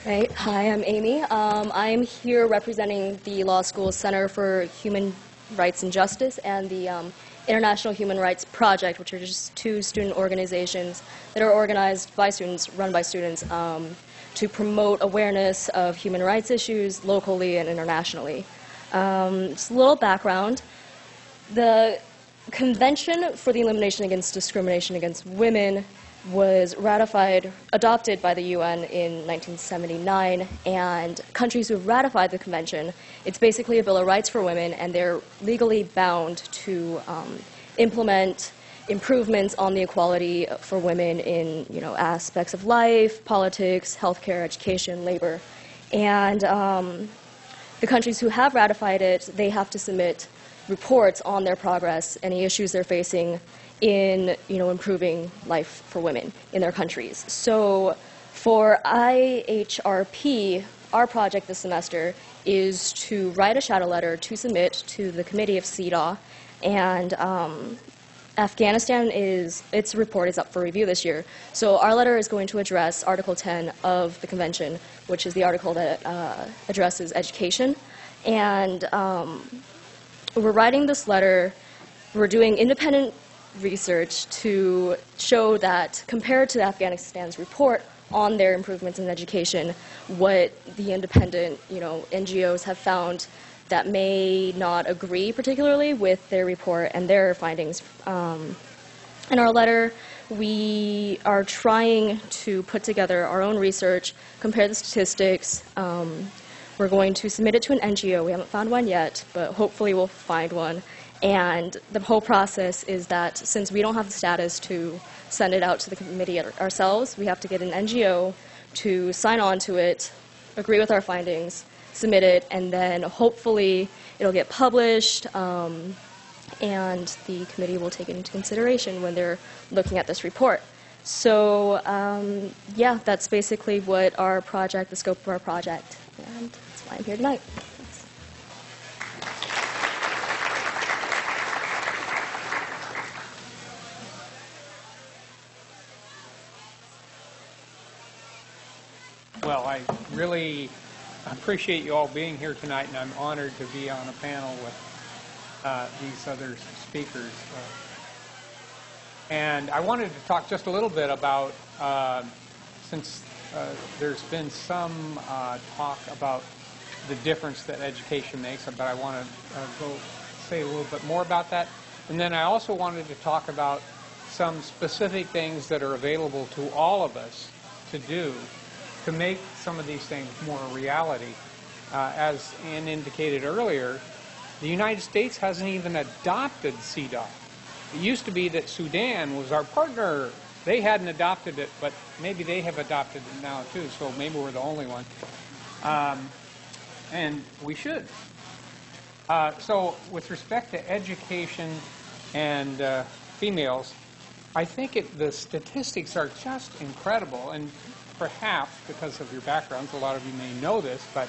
Right. Hi, I'm Amy. I'm here representing the Law School Center for Human Rights and Justice and the International Human Rights Project, which are just 2 student organizations that are organized by students, run by students, to promote awareness of human rights issues locally and internationally. Just a little background. The Convention for the Elimination Against Discrimination Against Women was adopted by the UN in 1979, and countries who have ratified the convention, it's basically a Bill of Rights for women, and they're legally bound to implement improvements on the equality for women in aspects of life, politics, healthcare, education, labor. And the countries who have ratified it, they have to submit reports on their progress, any issues they're facing in improving life for women in their countries. So for IHRP, our project this semester is to write a shadow letter to submit to the committee of CEDAW, and Afghanistan its report is up for review this year. So our letter is going to address Article 10 of the convention, which is the article that addresses education. And we're writing this letter, we're doing independent research to show that compared to Afghanistan's report on their improvements in education, what the independent NGOs have found that may not agree particularly with their report and their findings. In our letter, we are trying to put together our own research, compare the statistics. We're going to submit it to an NGO. We haven't found one yet, but hopefully we'll find one. And the whole process is that since we don't have the status to send it out to the committee ourselves, we have to get an NGO to sign on to it, agree with our findings, submit it, and then hopefully it'll get published, and the committee will take it into consideration when they're looking at this report. So yeah, that's basically what our project, the scope of our project, and that's why I'm here tonight. Well, I really appreciate you all being here tonight, and I'm honored to be on a panel with these other speakers. And I wanted to talk just a little bit about, since there's been some talk about the difference that education makes, but I want to go say a little bit more about that. And then I also wanted to talk about some specific things that are available to all of us to do to make some of these things more a reality. As Ann indicated earlier, the United States hasn't even adopted CEDAW. It used to be that Sudan was our partner. They hadn't adopted it, but maybe they have adopted it now too, so maybe we're the only one. And we should. So with respect to education and females, I think the statistics are just incredible, and perhaps because of your backgrounds, a lot of you may know this, but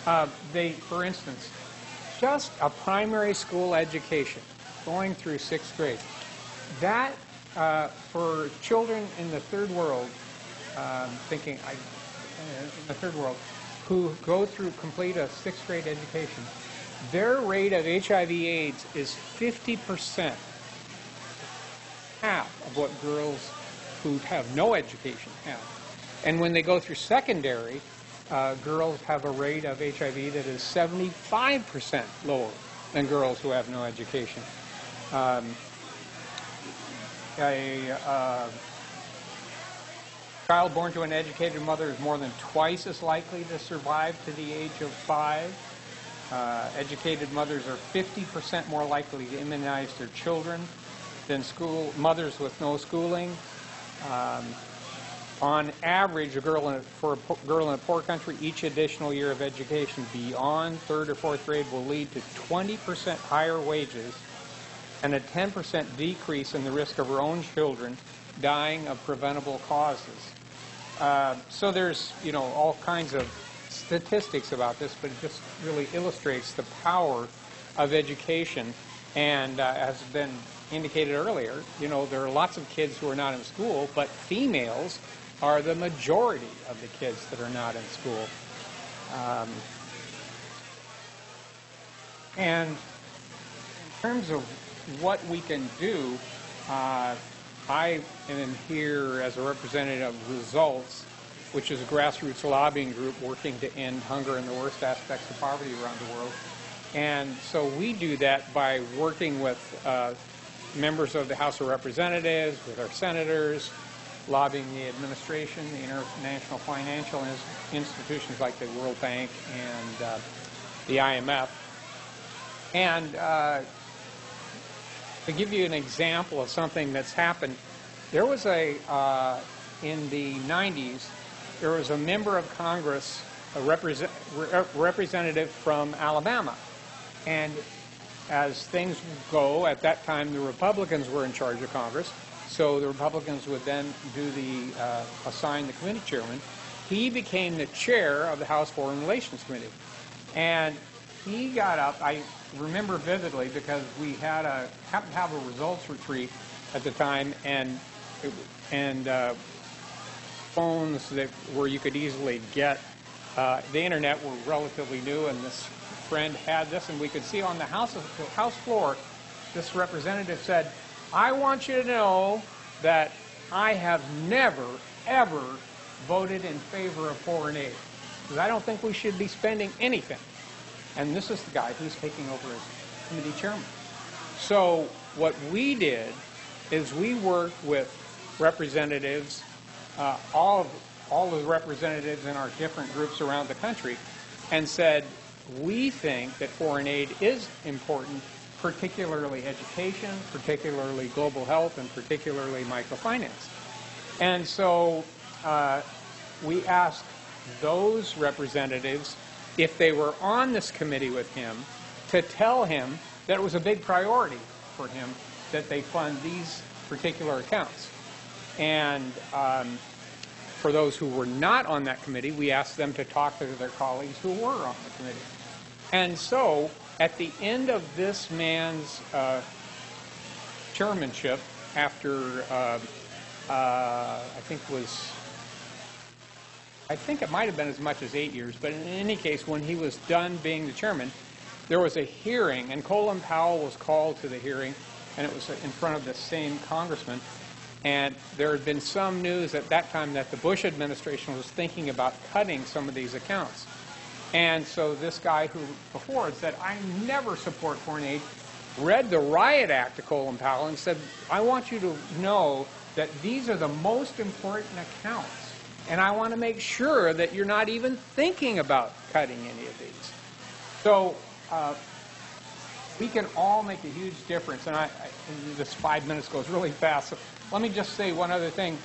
for instance, just a primary school education, going through 6th grade, that for children in the third world, in the third world, who complete a 6th grade education, their rate of HIV/AIDS is 50%, half of what girls who have no education have. And when they go through secondary, girls have a rate of HIV that is 75% lower than girls who have no education. A child born to an educated mother is more than twice as likely to survive to the age of 5. Educated mothers are 50% more likely to immunize their children than mothers with no schooling. On average, for a girl in a poor country, each additional year of education beyond 3rd or 4th grade will lead to 20% higher wages and a 10% decrease in the risk of her own children dying of preventable causes. So there's, all kinds of statistics about this, but it just really illustrates the power of education. And as has been indicated earlier, there are lots of kids who are not in school, but females are the majority of the kids that are not in school. And in terms of what we can do, I am here as a representative of results which is a grassroots lobbying group working to end hunger and the worst aspects of poverty around the world. And so we do that by working with members of the House of Representatives, with our senators, lobbying the administration, the international financial institutions like the World Bank and the IMF. And to give you an example of something that's happened, there was in the 90s, there was a member of Congress, a representative from Alabama. And as things go, at that time the Republicans were in charge of Congress, so the Republicans would then do assign the committee chairman. He became the chair of the House Foreign Relations Committee. And he got up, I remember vividly because we happened to have a results retreat at the time, and phones where you could easily get the internet were relatively new, and this friend had this, and we could see on the House floor, this representative said, "I want you to know that I have never, ever voted in favor of foreign aid, because I don't think we should be spending anything." And this is the guy who's taking over as committee chairman. So what we did is we worked with representatives, all the representatives in our different groups around the country, and said, we think that foreign aid is important, particularly education, particularly global health, and particularly microfinance. And so we asked those representatives, if they were on this committee with him, to tell him that it was a big priority for him that they fund these particular accounts. And for those who were not on that committee, we asked them to talk to their colleagues who were on the committee. And so, at the end of this man's chairmanship, after I think it might have been as much as 8 years, but in any case, when he was done being the chairman, there was a hearing, and Colin Powell was called to the hearing, and it was in front of the same congressman. And there had been some news at that time that the Bush administration was thinking about cutting some of these accounts. And so this guy who before had said, "I never support foreign aid," read the Riot Act to Colin Powell and said, "I want you to know that these are the most important accounts, and I want to make sure that you're not even thinking about cutting any of these." So we can all make a huge difference. And this 5 minutes goes really fast. So let me just say one other thing,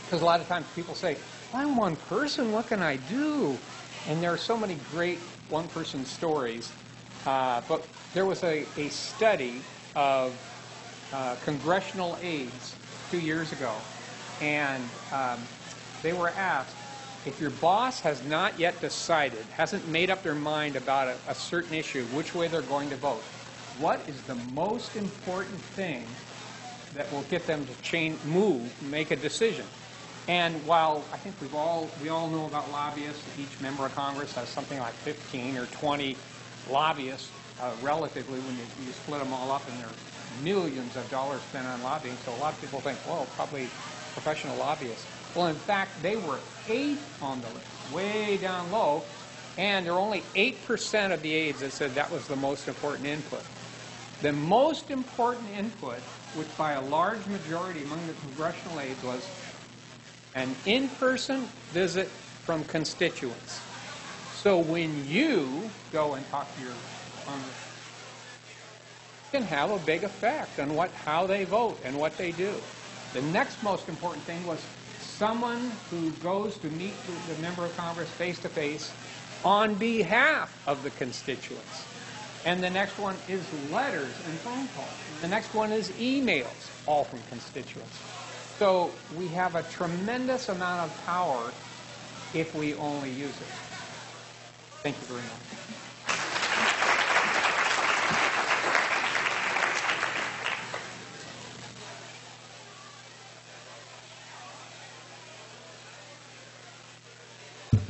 because a lot of times people say, "I'm one person, what can I do?" And there are so many great one-person stories. But there was a study of congressional aides 2 years ago, and they were asked, if your boss has not yet decided, hasn't made up their mind about a certain issue, which way they're going to vote, what is the most important thing that will get them to make a decision? And while I think we all know about lobbyists, each member of Congress has something like 15 or 20 lobbyists, relatively, when you split them all up, and there are millions of dollars spent on lobbying. So a lot of people think, well, probably professional lobbyists. Well, in fact, they were 8th on the list, way down low, and there were only 8% of the aides that said that was the most important input. The most important input, which by a large majority among the congressional aides was an in-person visit from constituents. So when you go and talk to your congressman, it can have a big effect on how they vote and what they do. The next most important thing was someone who goes to meet the member of Congress face-to-face on behalf of the constituents. And the next one is letters and phone calls. The next one is emails, all from constituents. So we have a tremendous amount of power if we only use it. Thank you very much.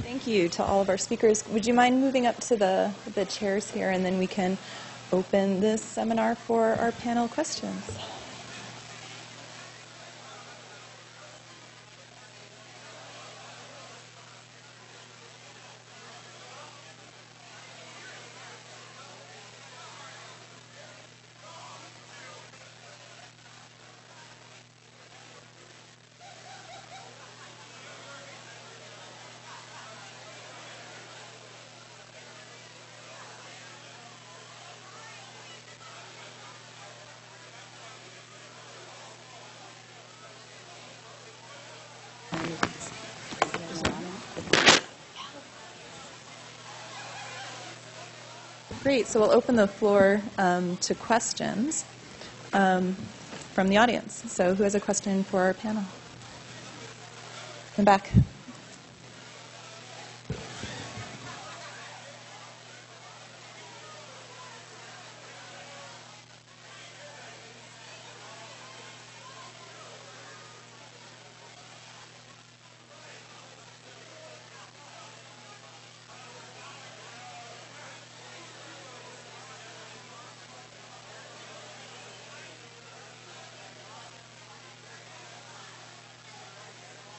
Thank you to all of our speakers. Would you mind moving up to the chairs here, and then we can open this seminar for our panel questions. Great. So we'll open the floor to questions from the audience. So who has a question for our panel? In the back.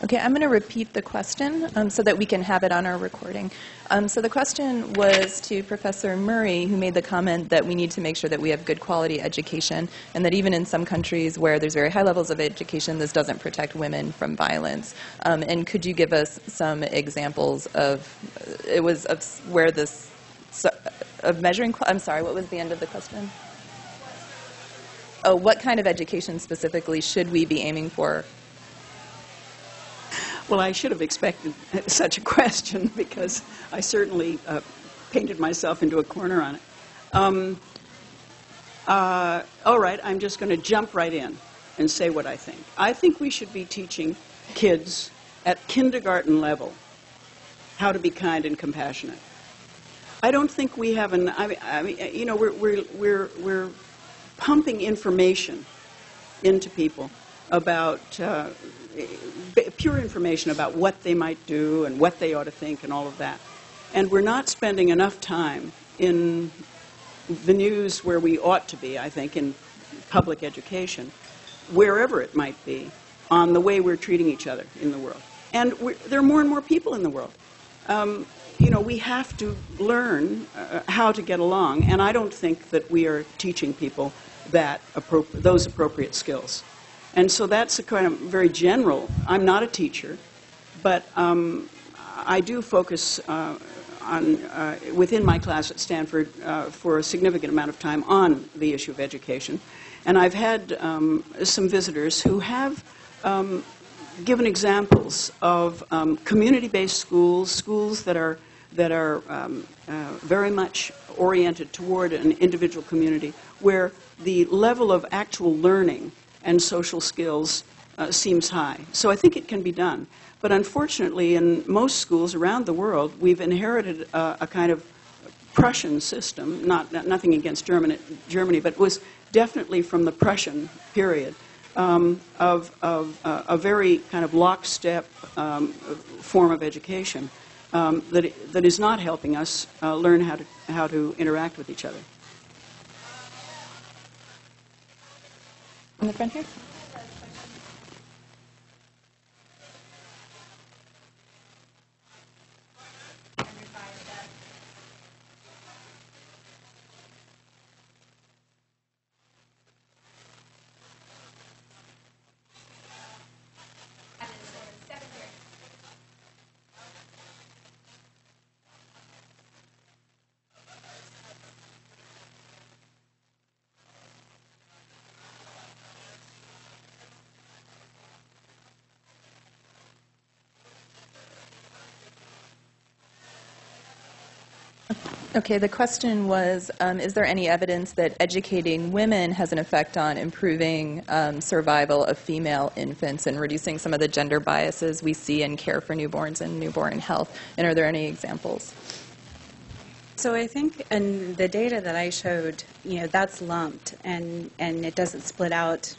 Okay, I'm going to repeat the question so that we can have it on our recording. So the question was to Professor Murray, who made the comment that we need to make sure that we have good quality education, and that even in some countries where there's very high levels of education, this doesn't protect women from violence. And could you give us some examples of where this of measuring? I'm sorry, what was the end of the question? Oh, what kind of education specifically should we be aiming for? Well, I should have expected such a question because I certainly painted myself into a corner on it. All right, I'm just going to jump right in and say what I think. I think we should be teaching kids at kindergarten level how to be kind and compassionate. I don't think we have an. I mean, you know, we're pumping information into people about. Pure information about what they might do and what they ought to think and all of that. And we're not spending enough time in the news where we ought to be, I think, in public education, wherever it might be, on the way we're treating each other in the world. And there are more and more people in the world. You know, we have to learn how to get along, and I don't think that we are teaching people that those appropriate skills. And so that's a kind of very general. I'm not a teacher, but I do focus within my class at Stanford for a significant amount of time on the issue of education. And I've had some visitors who have given examples of community-based schools that are very much oriented toward an individual community, where the level of actual learning and social skills seems high. So I think it can be done. But unfortunately, in most schools around the world, we've inherited a kind of Prussian system, nothing against Germany, but it was definitely from the Prussian period, of a very kind of lockstep form of education that is not helping us learn how to interact with each other. In the front here? Okay, the question was, is there any evidence that educating women has an effect on improving survival of female infants and reducing some of the gender biases we see in care for newborns and newborn health? And are there any examples? So I think in the data that I showed, you know, that's lumped, and it doesn't split out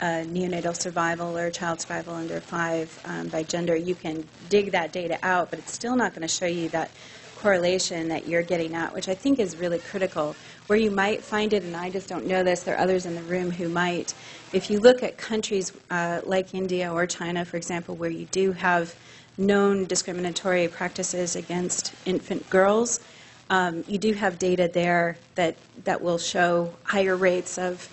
neonatal survival or child survival under 5 by gender. You can dig that data out, but it's still not going to show you that correlation that you're getting at, which I think is really critical. Where you might find it, and I just don't know this, there are others in the room who might, if you look at countries like India or China, for example, where you do have known discriminatory practices against infant girls, you do have data there that will show higher rates of,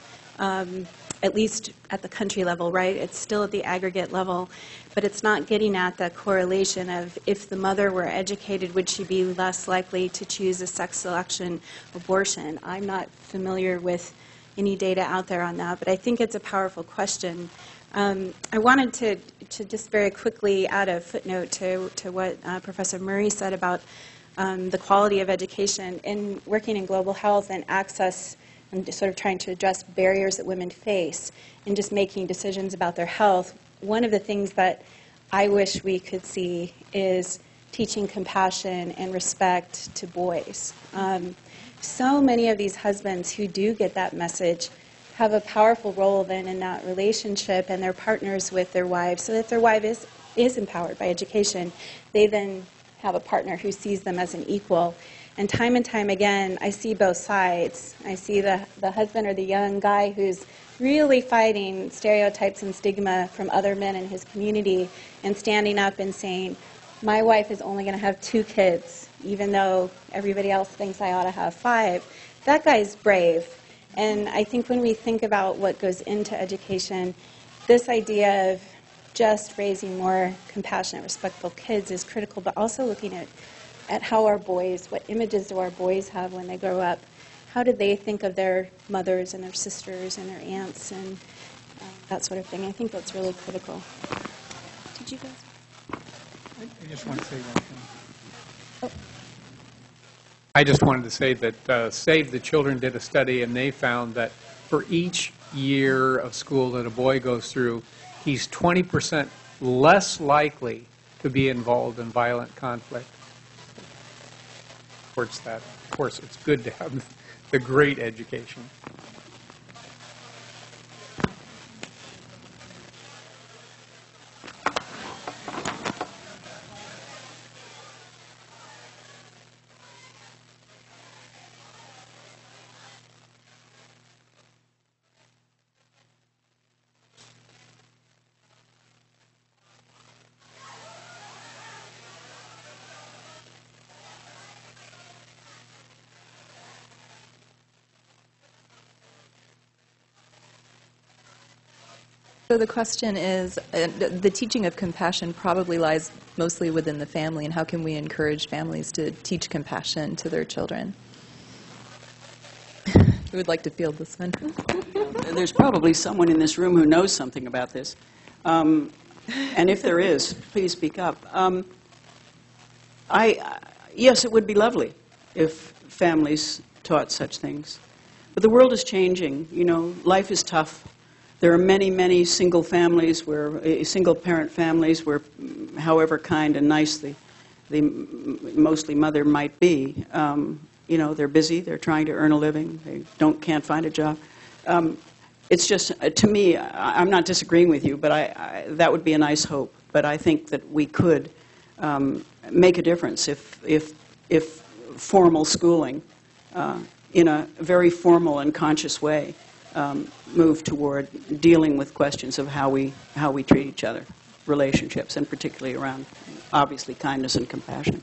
at least at the country level, right? It's still at the aggregate level, but it's not getting at the correlation of if the mother were educated, would she be less likely to choose a sex selection abortion? I'm not familiar with any data out there on that, but I think it's a powerful question. I wanted to just very quickly add a footnote to what Professor Murray said about the quality of education. In working in global health and access and sort of trying to address barriers that women face in just making decisions about their health, one of the things that I wish we could see is teaching compassion and respect to boys. So many of these husbands who do get that message have a powerful role then in that relationship and their partners with their wives, so that their wife is empowered by education. They then have a partner who sees them as an equal. And time again, I see both sides. I see the husband or the young guy who's really fighting stereotypes and stigma from other men in his community and standing up and saying, my wife is only going to have 2 kids, even though everybody else thinks I ought to have 5. That guy's brave. And I think when we think about what goes into education, this idea of just raising more compassionate, respectful kids is critical, but also looking at how our boys, what images do our boys have when they grow up? How do they think of their mothers and their sisters and their aunts and that sort of thing? I think that's really critical. Did you guys? I just want to say one thing. I just wanted to say that Save the Children did a study, and they found that for each year of school that a boy goes through, he's 20% less likely to be involved in violent conflict. Towards that, of course, it's good to have the great education. So the question is, the teaching of compassion probably lies mostly within the family, and how can we encourage families to teach compassion to their children? Who would like to field this one? There's probably someone in this room who knows something about this. And if there is, please speak up. Yes, it would be lovely if families taught such things. But the world is changing. You know, life is tough. There are many, many single families, single-parent families where, however kind and nice the mostly mother might be, you know, they're busy, they're trying to earn a living, they can't find a job. It's just, to me, I'm not disagreeing with you, but that would be a nice hope. But I think that we could make a difference if formal schooling, in a very formal and conscious way, move toward dealing with questions of how we treat each other, relationships, and particularly around, obviously, kindness and compassion.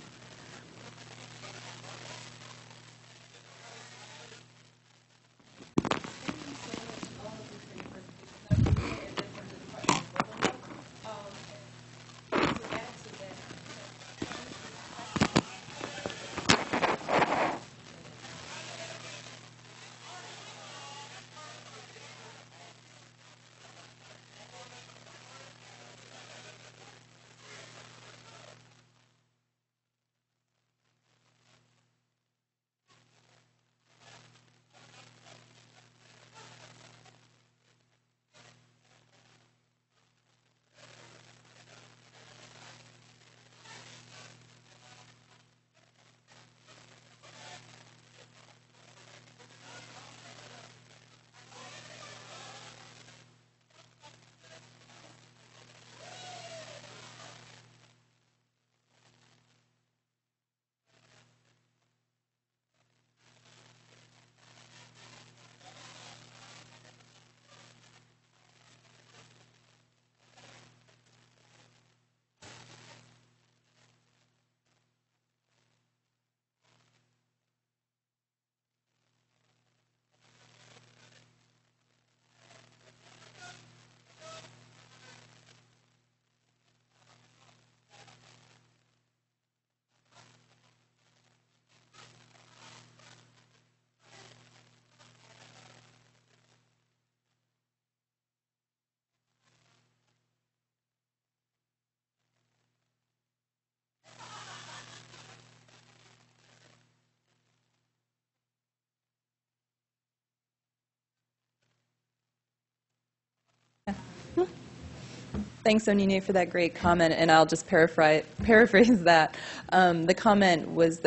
Thanks, Onine, for that great comment, and I'll just paraphrase that. The comment was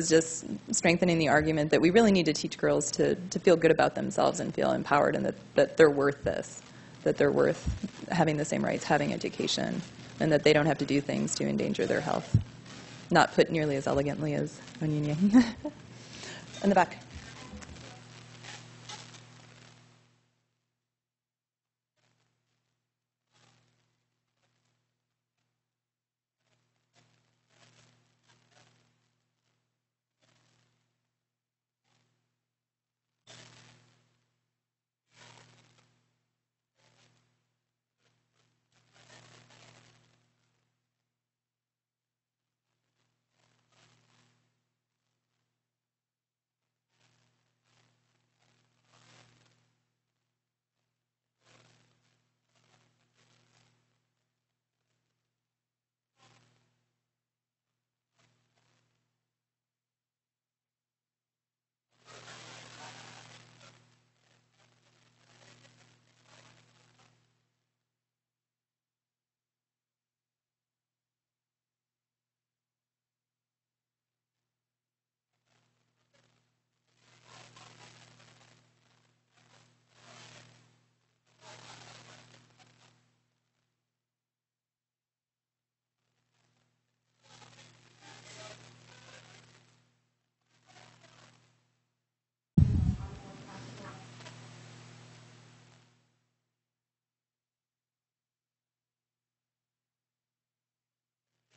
just strengthening the argument that we really need to teach girls to feel good about themselves and feel empowered, and that they're worth this, that they're worth having the same rights, having education, and that they don't have to do things to endanger their health. Not put nearly as elegantly as Onine. In the back.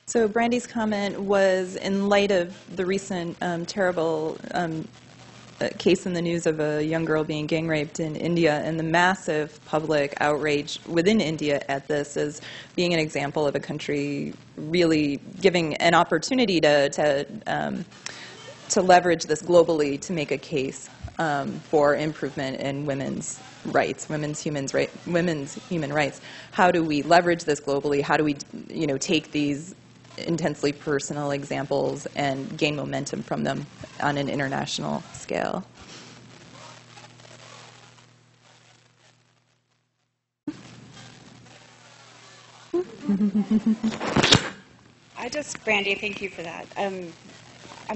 So Brandy's comment was in light of the recent terrible case in the news of a young girl being gang raped in India, and the massive public outrage within India at this as being an example of a country really giving an opportunity to leverage this globally to make a case for improvement in women's rights, women's human rights. How do we leverage this globally? How do we, take these intensely personal examples and gain momentum from them on an international scale? Brandy, thank you for that. I'm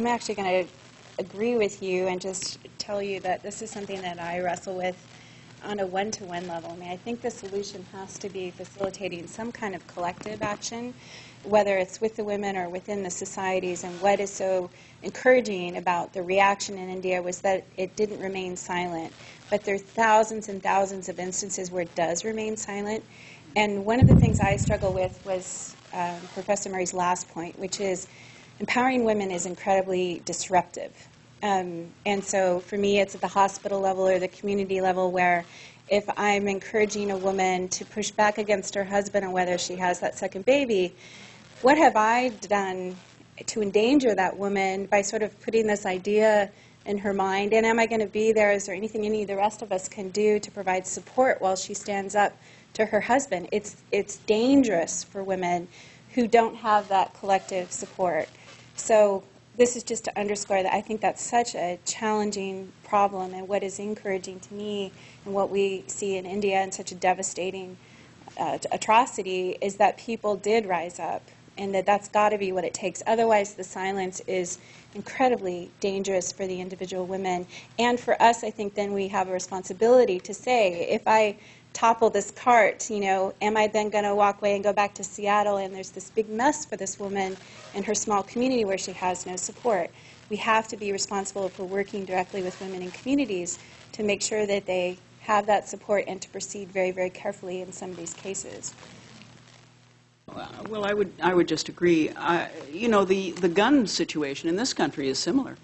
actually going to agree with you and just tell you that this is something that I wrestle with on a one-to-one level. I think the solution has to be facilitating some kind of collective action, whether it's with the women or within the societies. And what is so encouraging about the reaction in India was that it didn't remain silent. But there are thousands and thousands of instances where it does remain silent. And one of the things I struggle with was Professor Murray's last point, which is empowering women is incredibly disruptive. And so for me, it's at the hospital level or the community level where if I'm encouraging a woman to push back against her husband on whether she has that second baby, what have I done to endanger that woman by sort of putting this idea in her mind? And am I going to be there? Is there anything any of the rest of us can do to provide support while she stands up to her husband? It's dangerous for women who don't have that collective support. So this is just to underscore that I think that's such a challenging problem, and what is encouraging to me and what we see in India and such a devastating atrocity is that people did rise up, and that's got to be what it takes. Otherwise, the silence is incredibly dangerous for the individual women. And for us, I think then we have a responsibility to say, if I topple this cart, am I then going to walk away and go back to Seattle and there's this big mess for this woman in her small community where she has no support? We have to be responsible for working directly with women in communities to make sure that they have that support and to proceed very, very carefully in some of these cases. Well, I would just agree. The gun situation in this country is similar.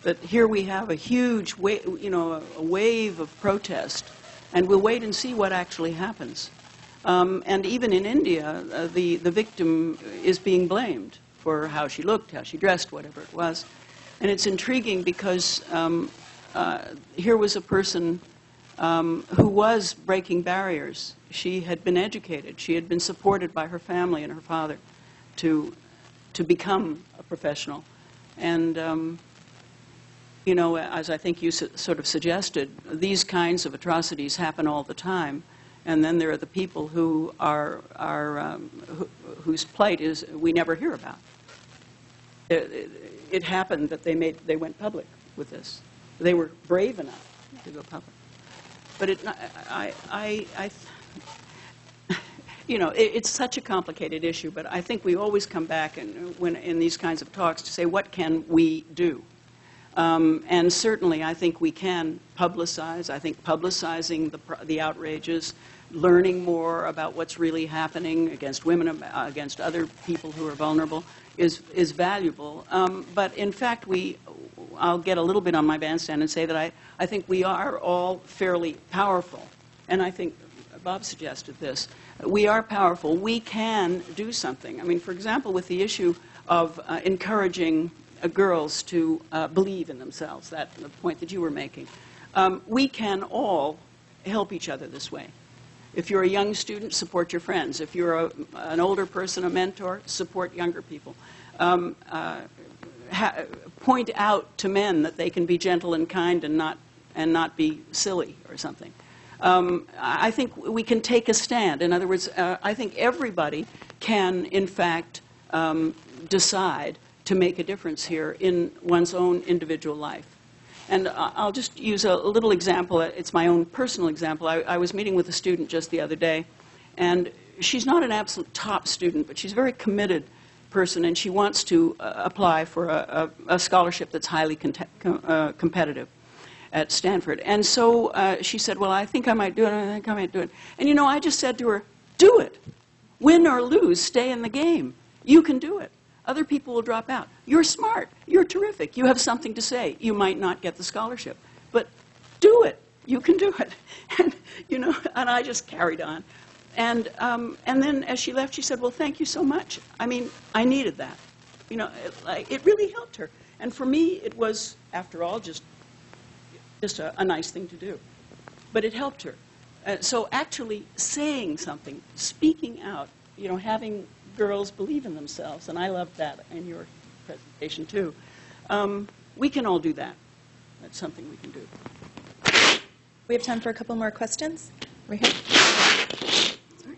But here we have a huge a wave of protest. And we'll wait and see what actually happens. And even in India, the victim is being blamed for how she looked, how she dressed, whatever it was. And it's intriguing because here was a person who was breaking barriers. She had been educated. She had been supported by her family and her father to become a professional. And as I think you sort of suggested, these kinds of atrocities happen all the time. And then there are the people who whose plight is we never hear about. It happened that they went public with this. They were brave enough to go public. But it's such a complicated issue. But I think we always come back when in these kinds of talks to say, what can we do? And certainly, I think we can publicize. I think publicizing the outrages, learning more about what's really happening against women, against other people who are vulnerable, is valuable. But in fact, I'll get a little bit on my bandstand and say that I think we are all fairly powerful. And I think Bob suggested this. We are powerful. We can do something. I mean, for example, with the issue of encouraging girls to believe in themselves, the point that you were making. We can all help each other this way. If you're a young student, support your friends. If you're an older person, a mentor, support younger people. Point out to men that they can be gentle and kind and not be silly or something. I think we can take a stand. In other words, I think everybody can, in fact, decide to make a difference here in one's own individual life. And I'll just use a little example. It's my own personal example. I was meeting with a student just the other day, and she's not an absolute top student, but she's a very committed person, and she wants to apply for a scholarship that's highly competitive at Stanford. And so she said, well, I think I might do it, I think I might do it. And I just said to her, do it. Win or lose, stay in the game. You can do it. Other people will drop out. You're smart. You're terrific. You have something to say. You might not get the scholarship, but do it. You can do it. And, and I just carried on. And then as she left, she said, well, thank you so much. I mean, I needed that. It really helped her. And for me, it was, after all, just a nice thing to do. But it helped her. So actually saying something, speaking out, having girls believe in themselves, and I loved that in your presentation too. We can all do that. That's something we can do. We have time for a couple more questions. Right here. Sorry.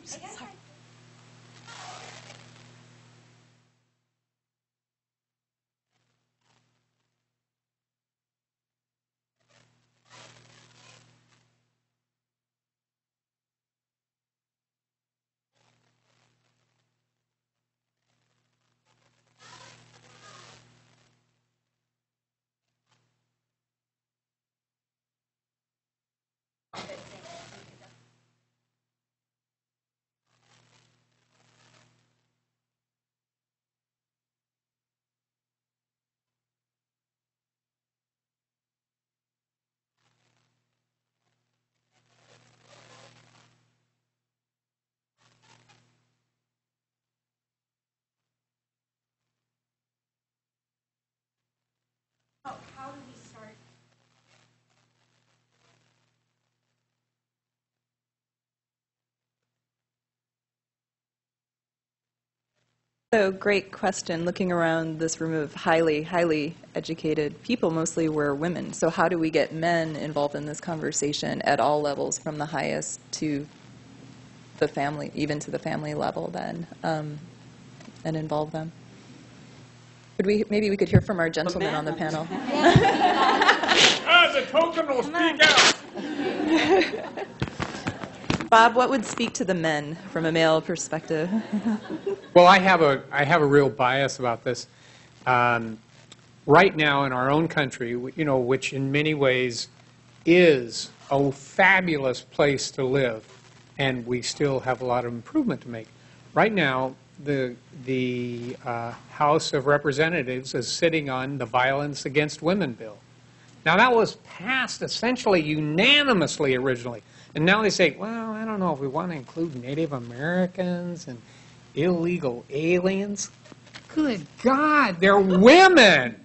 So great question. Looking around this room of highly, highly educated people, mostly were women. So how do we get men involved in this conversation at all levels, from the highest to the family, even to the family level then, and involve them? Maybe we could hear from our gentleman on the panel. As a token, will speak out. Bob, what would speak to the men from a male perspective? Well, I have a real bias about this. Right now in our own country, which in many ways is a fabulous place to live, and we still have a lot of improvement to make. Right now, the House of Representatives is sitting on the Violence Against Women bill. Now, that was passed essentially unanimously originally. And now they say, well, I don't know if we want to include Native Americans and illegal aliens. Good God, they're women.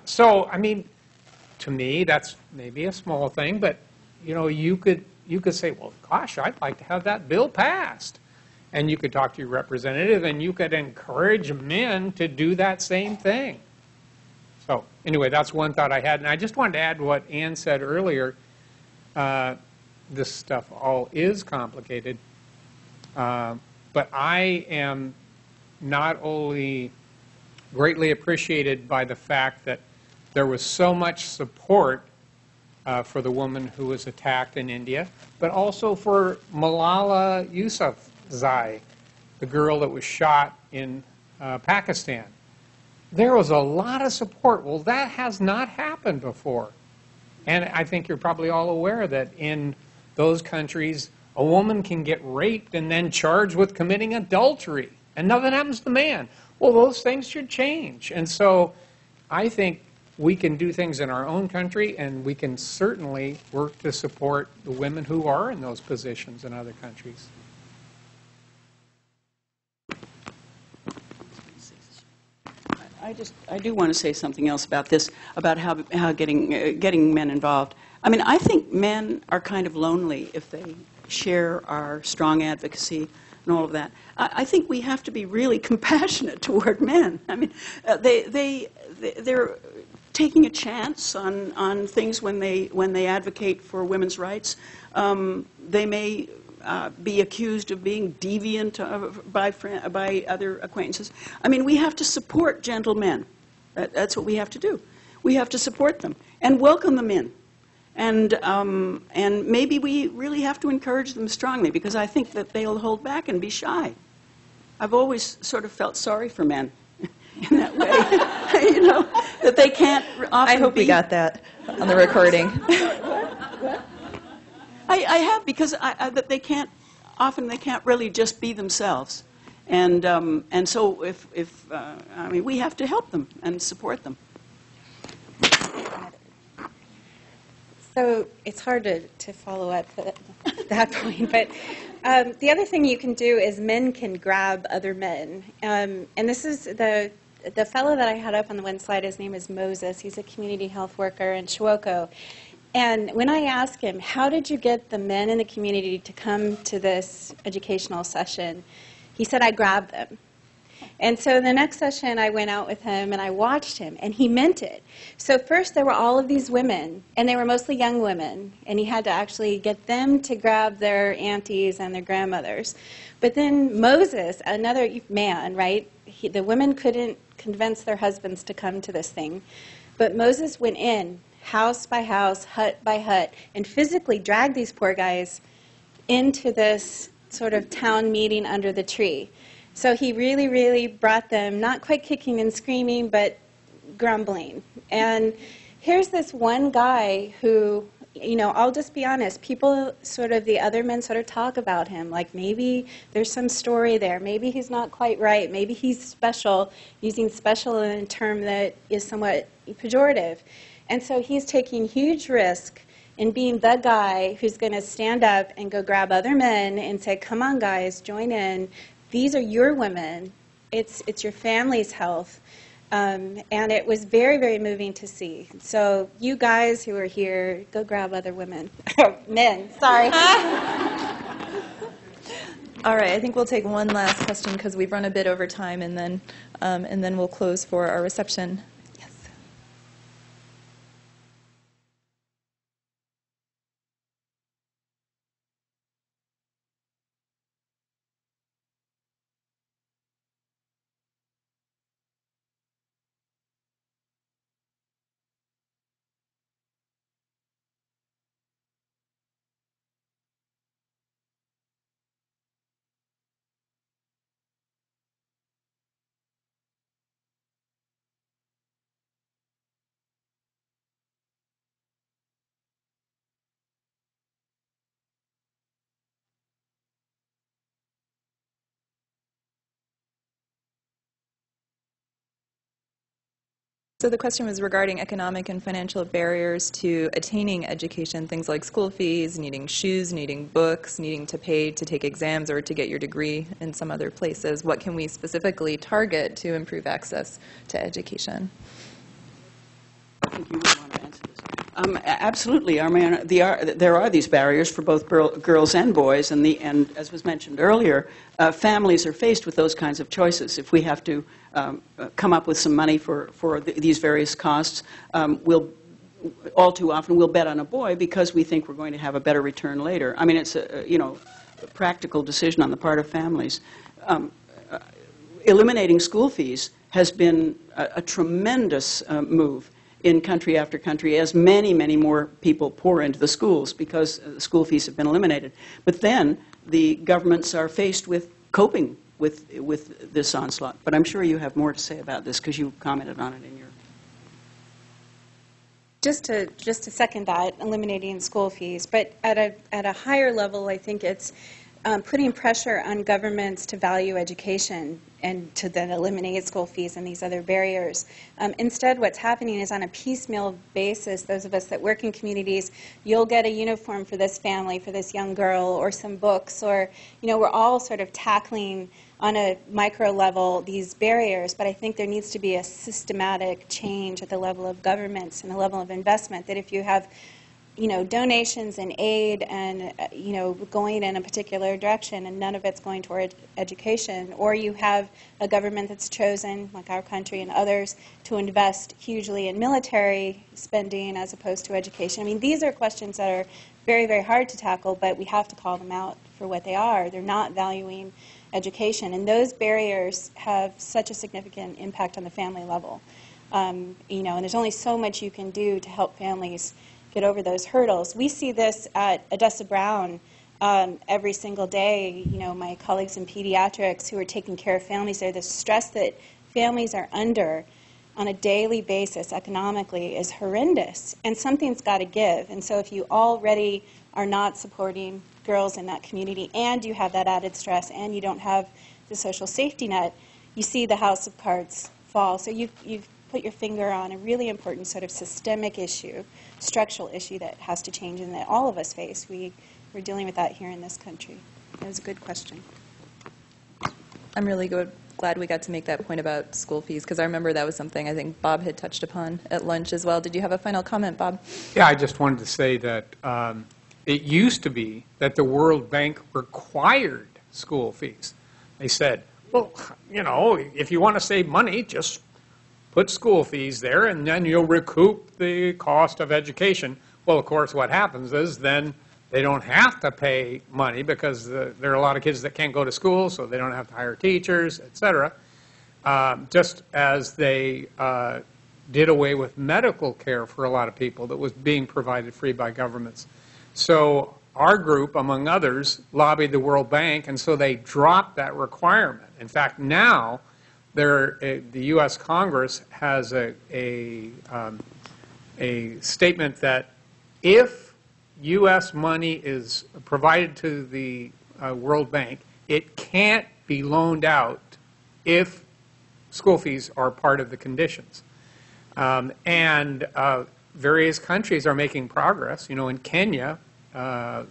So, I mean, to me, that's maybe a small thing, but, you could say, well, gosh, I'd like to have that bill passed. And you could talk to your representative, and you could encourage men to do that same thing. So, anyway, that's one thought I had. And I just wanted to add what Ann said earlier. this stuff all is complicated. But I am not only greatly appreciated by the fact that there was so much support for the woman who was attacked in India, but also for Malala Yousafzai, the girl that was shot in Pakistan. There was a lot of support. Well, that has not happened before. And I think you're probably all aware that in those countries, a woman can get raped and then charged with committing adultery, and nothing happens to the man. Well, those things should change. And so I think we can do things in our own country, and we can certainly work to support the women who are in those positions in other countries. I do want to say something else about this, about how getting men involved. I mean, I think men are kind of lonely if they share our strong advocacy and all of that. I think we have to be really compassionate toward men. I mean, they're taking a chance on things when they advocate for women's rights. They may be accused of being deviant by other acquaintances. I mean, we have to support gentle men. That's what we have to do. We have to support them and welcome them in. And maybe we really have to encourage them strongly, because I think that they'll hold back and be shy. I've always sort of felt sorry for men in that way, you know, that they can't often I hope we got that on the recording. I have, because that they can't really just be themselves, and so I mean, we have to help them and support them. So it's hard to follow up at that point, but the other thing you can do is men can grab other men, and this is the fellow that I had up on the one slide. His name is Moses. He's a community health worker in Chihuahua. And when I asked him, how did you get the men in the community to come to this educational session, he said, I grabbed them. And so the next session, I went out with him and I watched him, and he meant it. So first there were all of these women, and they were mostly young women, and he had to actually get them to grab their aunties and their grandmothers. But then Moses, another man, right, the women couldn't convince their husbands to come to this thing, but Moses went in, house by house, hut by hut, and physically dragged these poor guys into this sort of town meeting under the tree. So he really, really brought them, not quite kicking and screaming, but grumbling. And here's this one guy who, you know, I'll just be honest, people sort of, the other men sort of talk about him, like maybe there's some story there, maybe he's not quite right, maybe he's special, using special in a term that is somewhat pejorative. And so he's taking huge risk in being the guy who's going to stand up and go grab other men and say, come on guys, join in. These are your women. It's your family's health. And it was very, very moving to see. So you guys who are here, go grab other women. Men, sorry. All right, I think we'll take one last question because we've run a bit over time, and then we'll close for our reception. So the question was regarding economic and financial barriers to attaining education, things like school fees, needing shoes, needing books, needing to pay to take exams or to get your degree in some other places. What can we specifically target to improve access to education? I think you would want to answer this. Absolutely. I mean, there are these barriers for both girls and boys, and as was mentioned earlier, families are faced with those kinds of choices. If we have to come up with some money for these various costs, we'll all too often we'll bet on a boy because we think we're going to have a better return later. I mean, it's a practical decision on the part of families. Eliminating school fees has been a tremendous move in country after country as many, many more people pour into the schools because school fees have been eliminated. But then the governments are faced with coping with this onslaught. But I'm sure you have more to say about this because you commented on it in your... Just to second that, eliminating school fees, but at a higher level, I think it's putting pressure on governments to value education and to then eliminate school fees and these other barriers. Instead, what's happening is on a piecemeal basis, those of us that work in communities, you'll get a uniform for this family, for this young girl, or some books, or, we're all sort of tackling on a micro level these barriers, but I think there needs to be a systematic change at the level of governments and the level of investment, that if you have donations and aid and, going in a particular direction and none of it's going toward education, or you have a government that's chosen, like our country and others, to invest hugely in military spending as opposed to education. I mean, these are questions that are very, very hard to tackle, but we have to call them out for what they are. They're not valuing education, and those barriers have such a significant impact on the family level. And there's only so much you can do to help families get over those hurdles. We see this at Odessa Brown every single day. My colleagues in pediatrics who are taking care of families there, the stress that families are under on a daily basis economically is horrendous, and something's got to give. And so if you already are not supporting girls in that community and you have that added stress and you don't have the social safety net, you see the house of cards fall. So you've put your finger on a really important sort of systemic issue, structural issue that has to change and that all of us face. We're dealing with that here in this country. That was a good question. I'm really glad we got to make that point about school fees, because I remember that was something I think Bob had touched upon at lunch as well. Did you have a final comment, Bob? Yeah, I just wanted to say that it used to be that the World Bank required school fees. They said, well, if you want to save money, just put school fees there, and then you'll recoup the cost of education. Well, of course, what happens is then they don't have to pay money because there are a lot of kids that can't go to school, so they don't have to hire teachers, et cetera. Just as they did away with medical care for a lot of people that was being provided free by governments. So our group, among others, lobbied the World Bank, and so they dropped that requirement. In fact, now the U.S. Congress has a statement that if U.S. money is provided to the World Bank, it can't be loaned out if school fees are part of the conditions. Various countries are making progress. In Kenya, I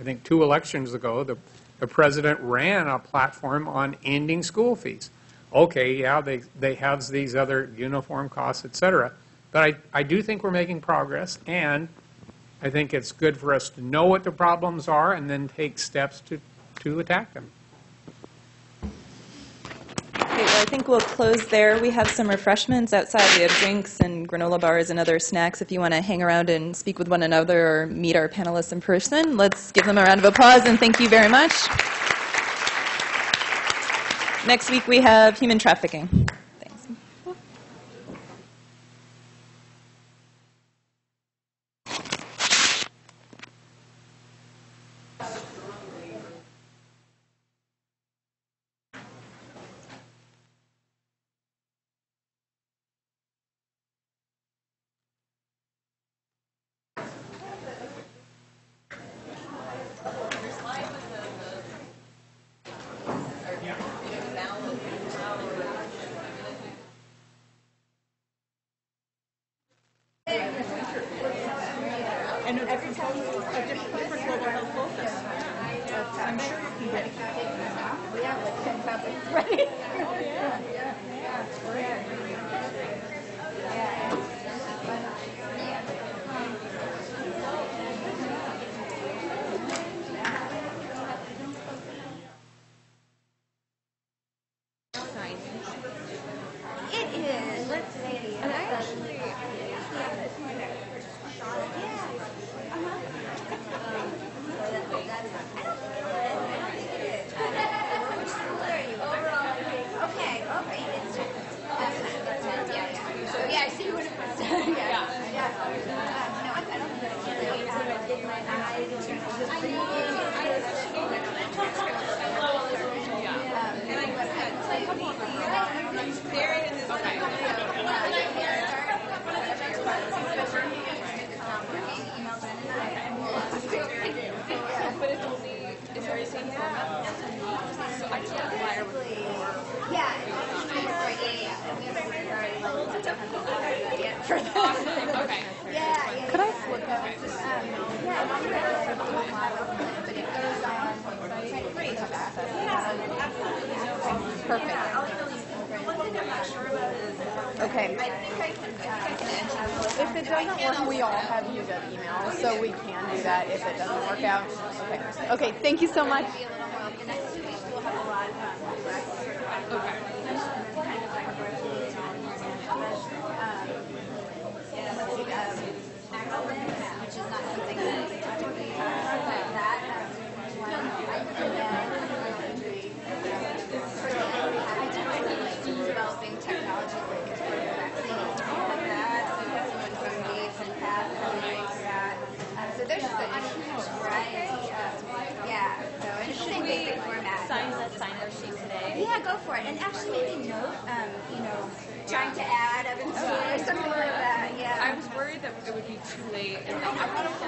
think 2 elections ago, the president ran a platform on ending school fees. Okay, yeah, they have these other uniform costs, et cetera. But I do think we're making progress, and I think it's good for us to know what the problems are and then take steps to attack them. Okay, well, I think we'll close there. We have some refreshments outside. We have drinks and granola bars and other snacks if you want to hang around and speak with one another or meet our panelists in person. Let's give them a round of applause, and thank you very much. Next week we have human trafficking. Thanks. And every time a different global health focus. I'm sure you can get it. Yeah, like 10 topics, right? Yeah, it's great. It is. Let's see. And I actually, Could I flip Perfect. Okay. If it doesn't work, we all have UW email, so we can do that if it doesn't work out. Okay. Okay. Thank you so much. Yeah, go for it. And actually maybe note, trying to add Evan's or something like that. Yeah. I was worried that it would be too late, and I want to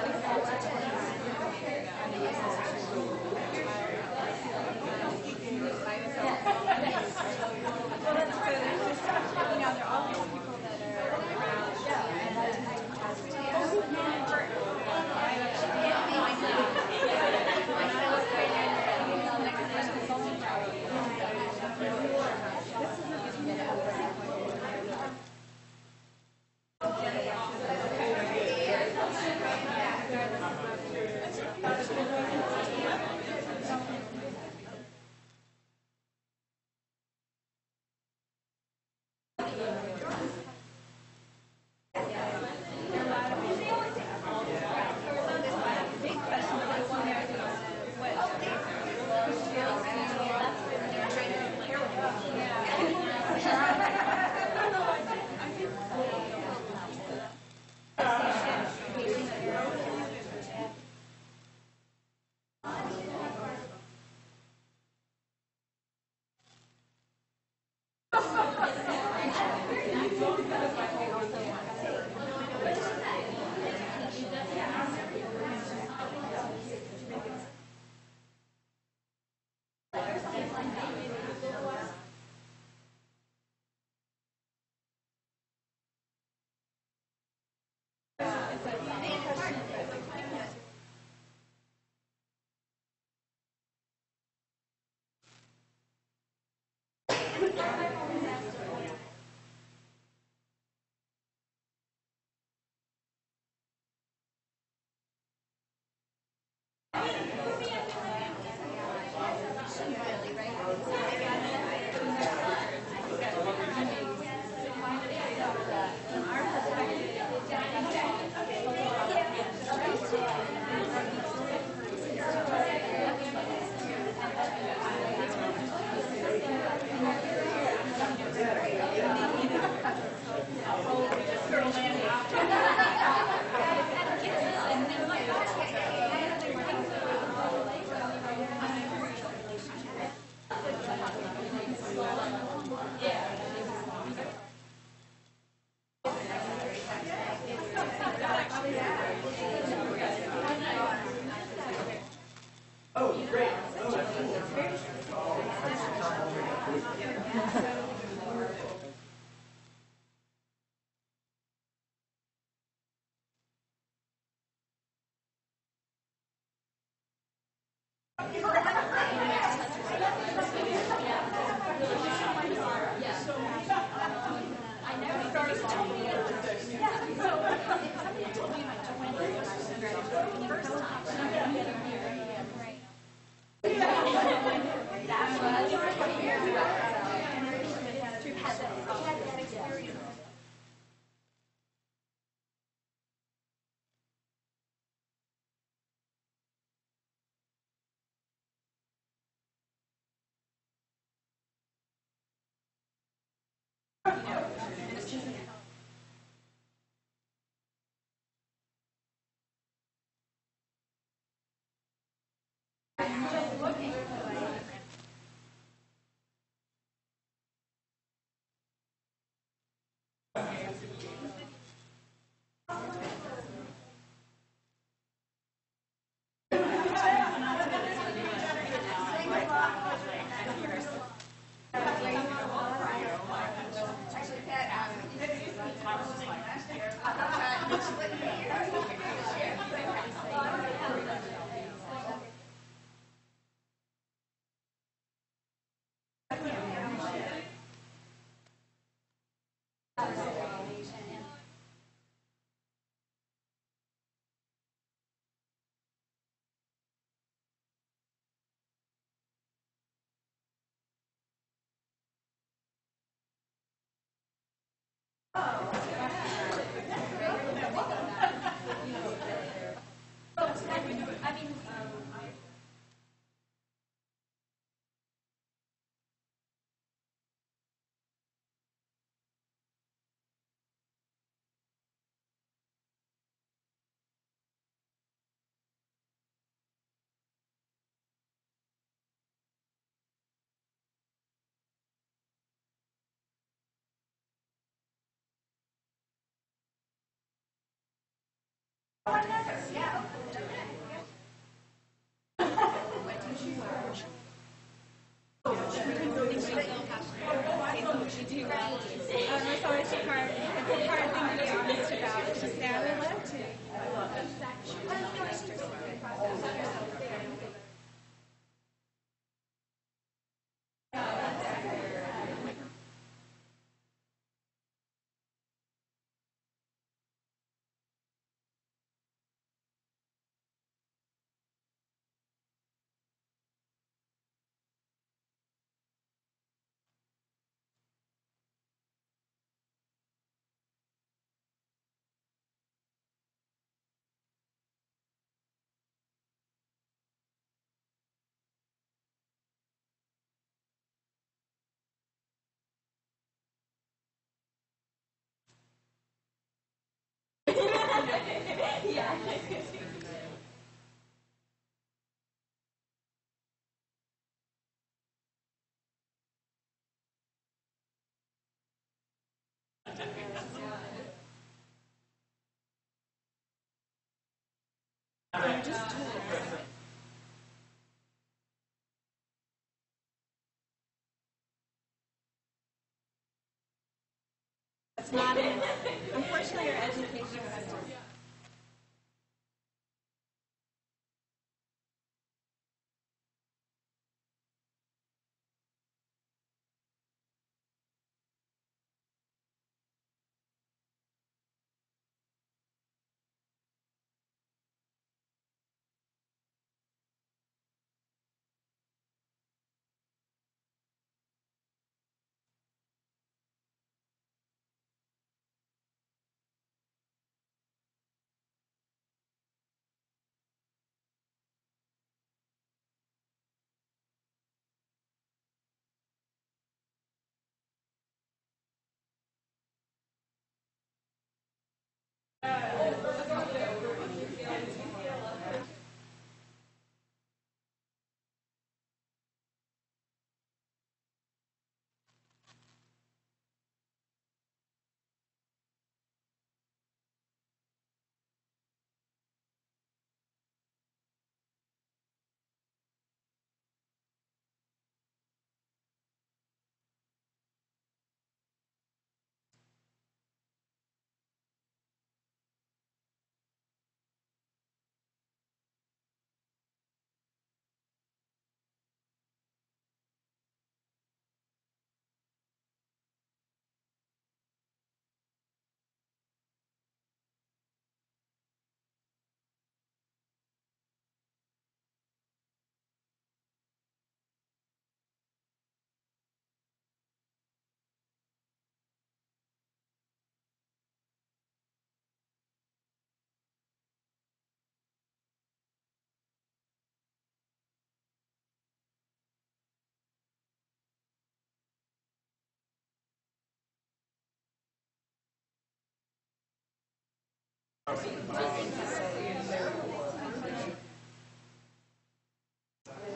It's not in, unfortunately, your education system.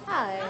Hi.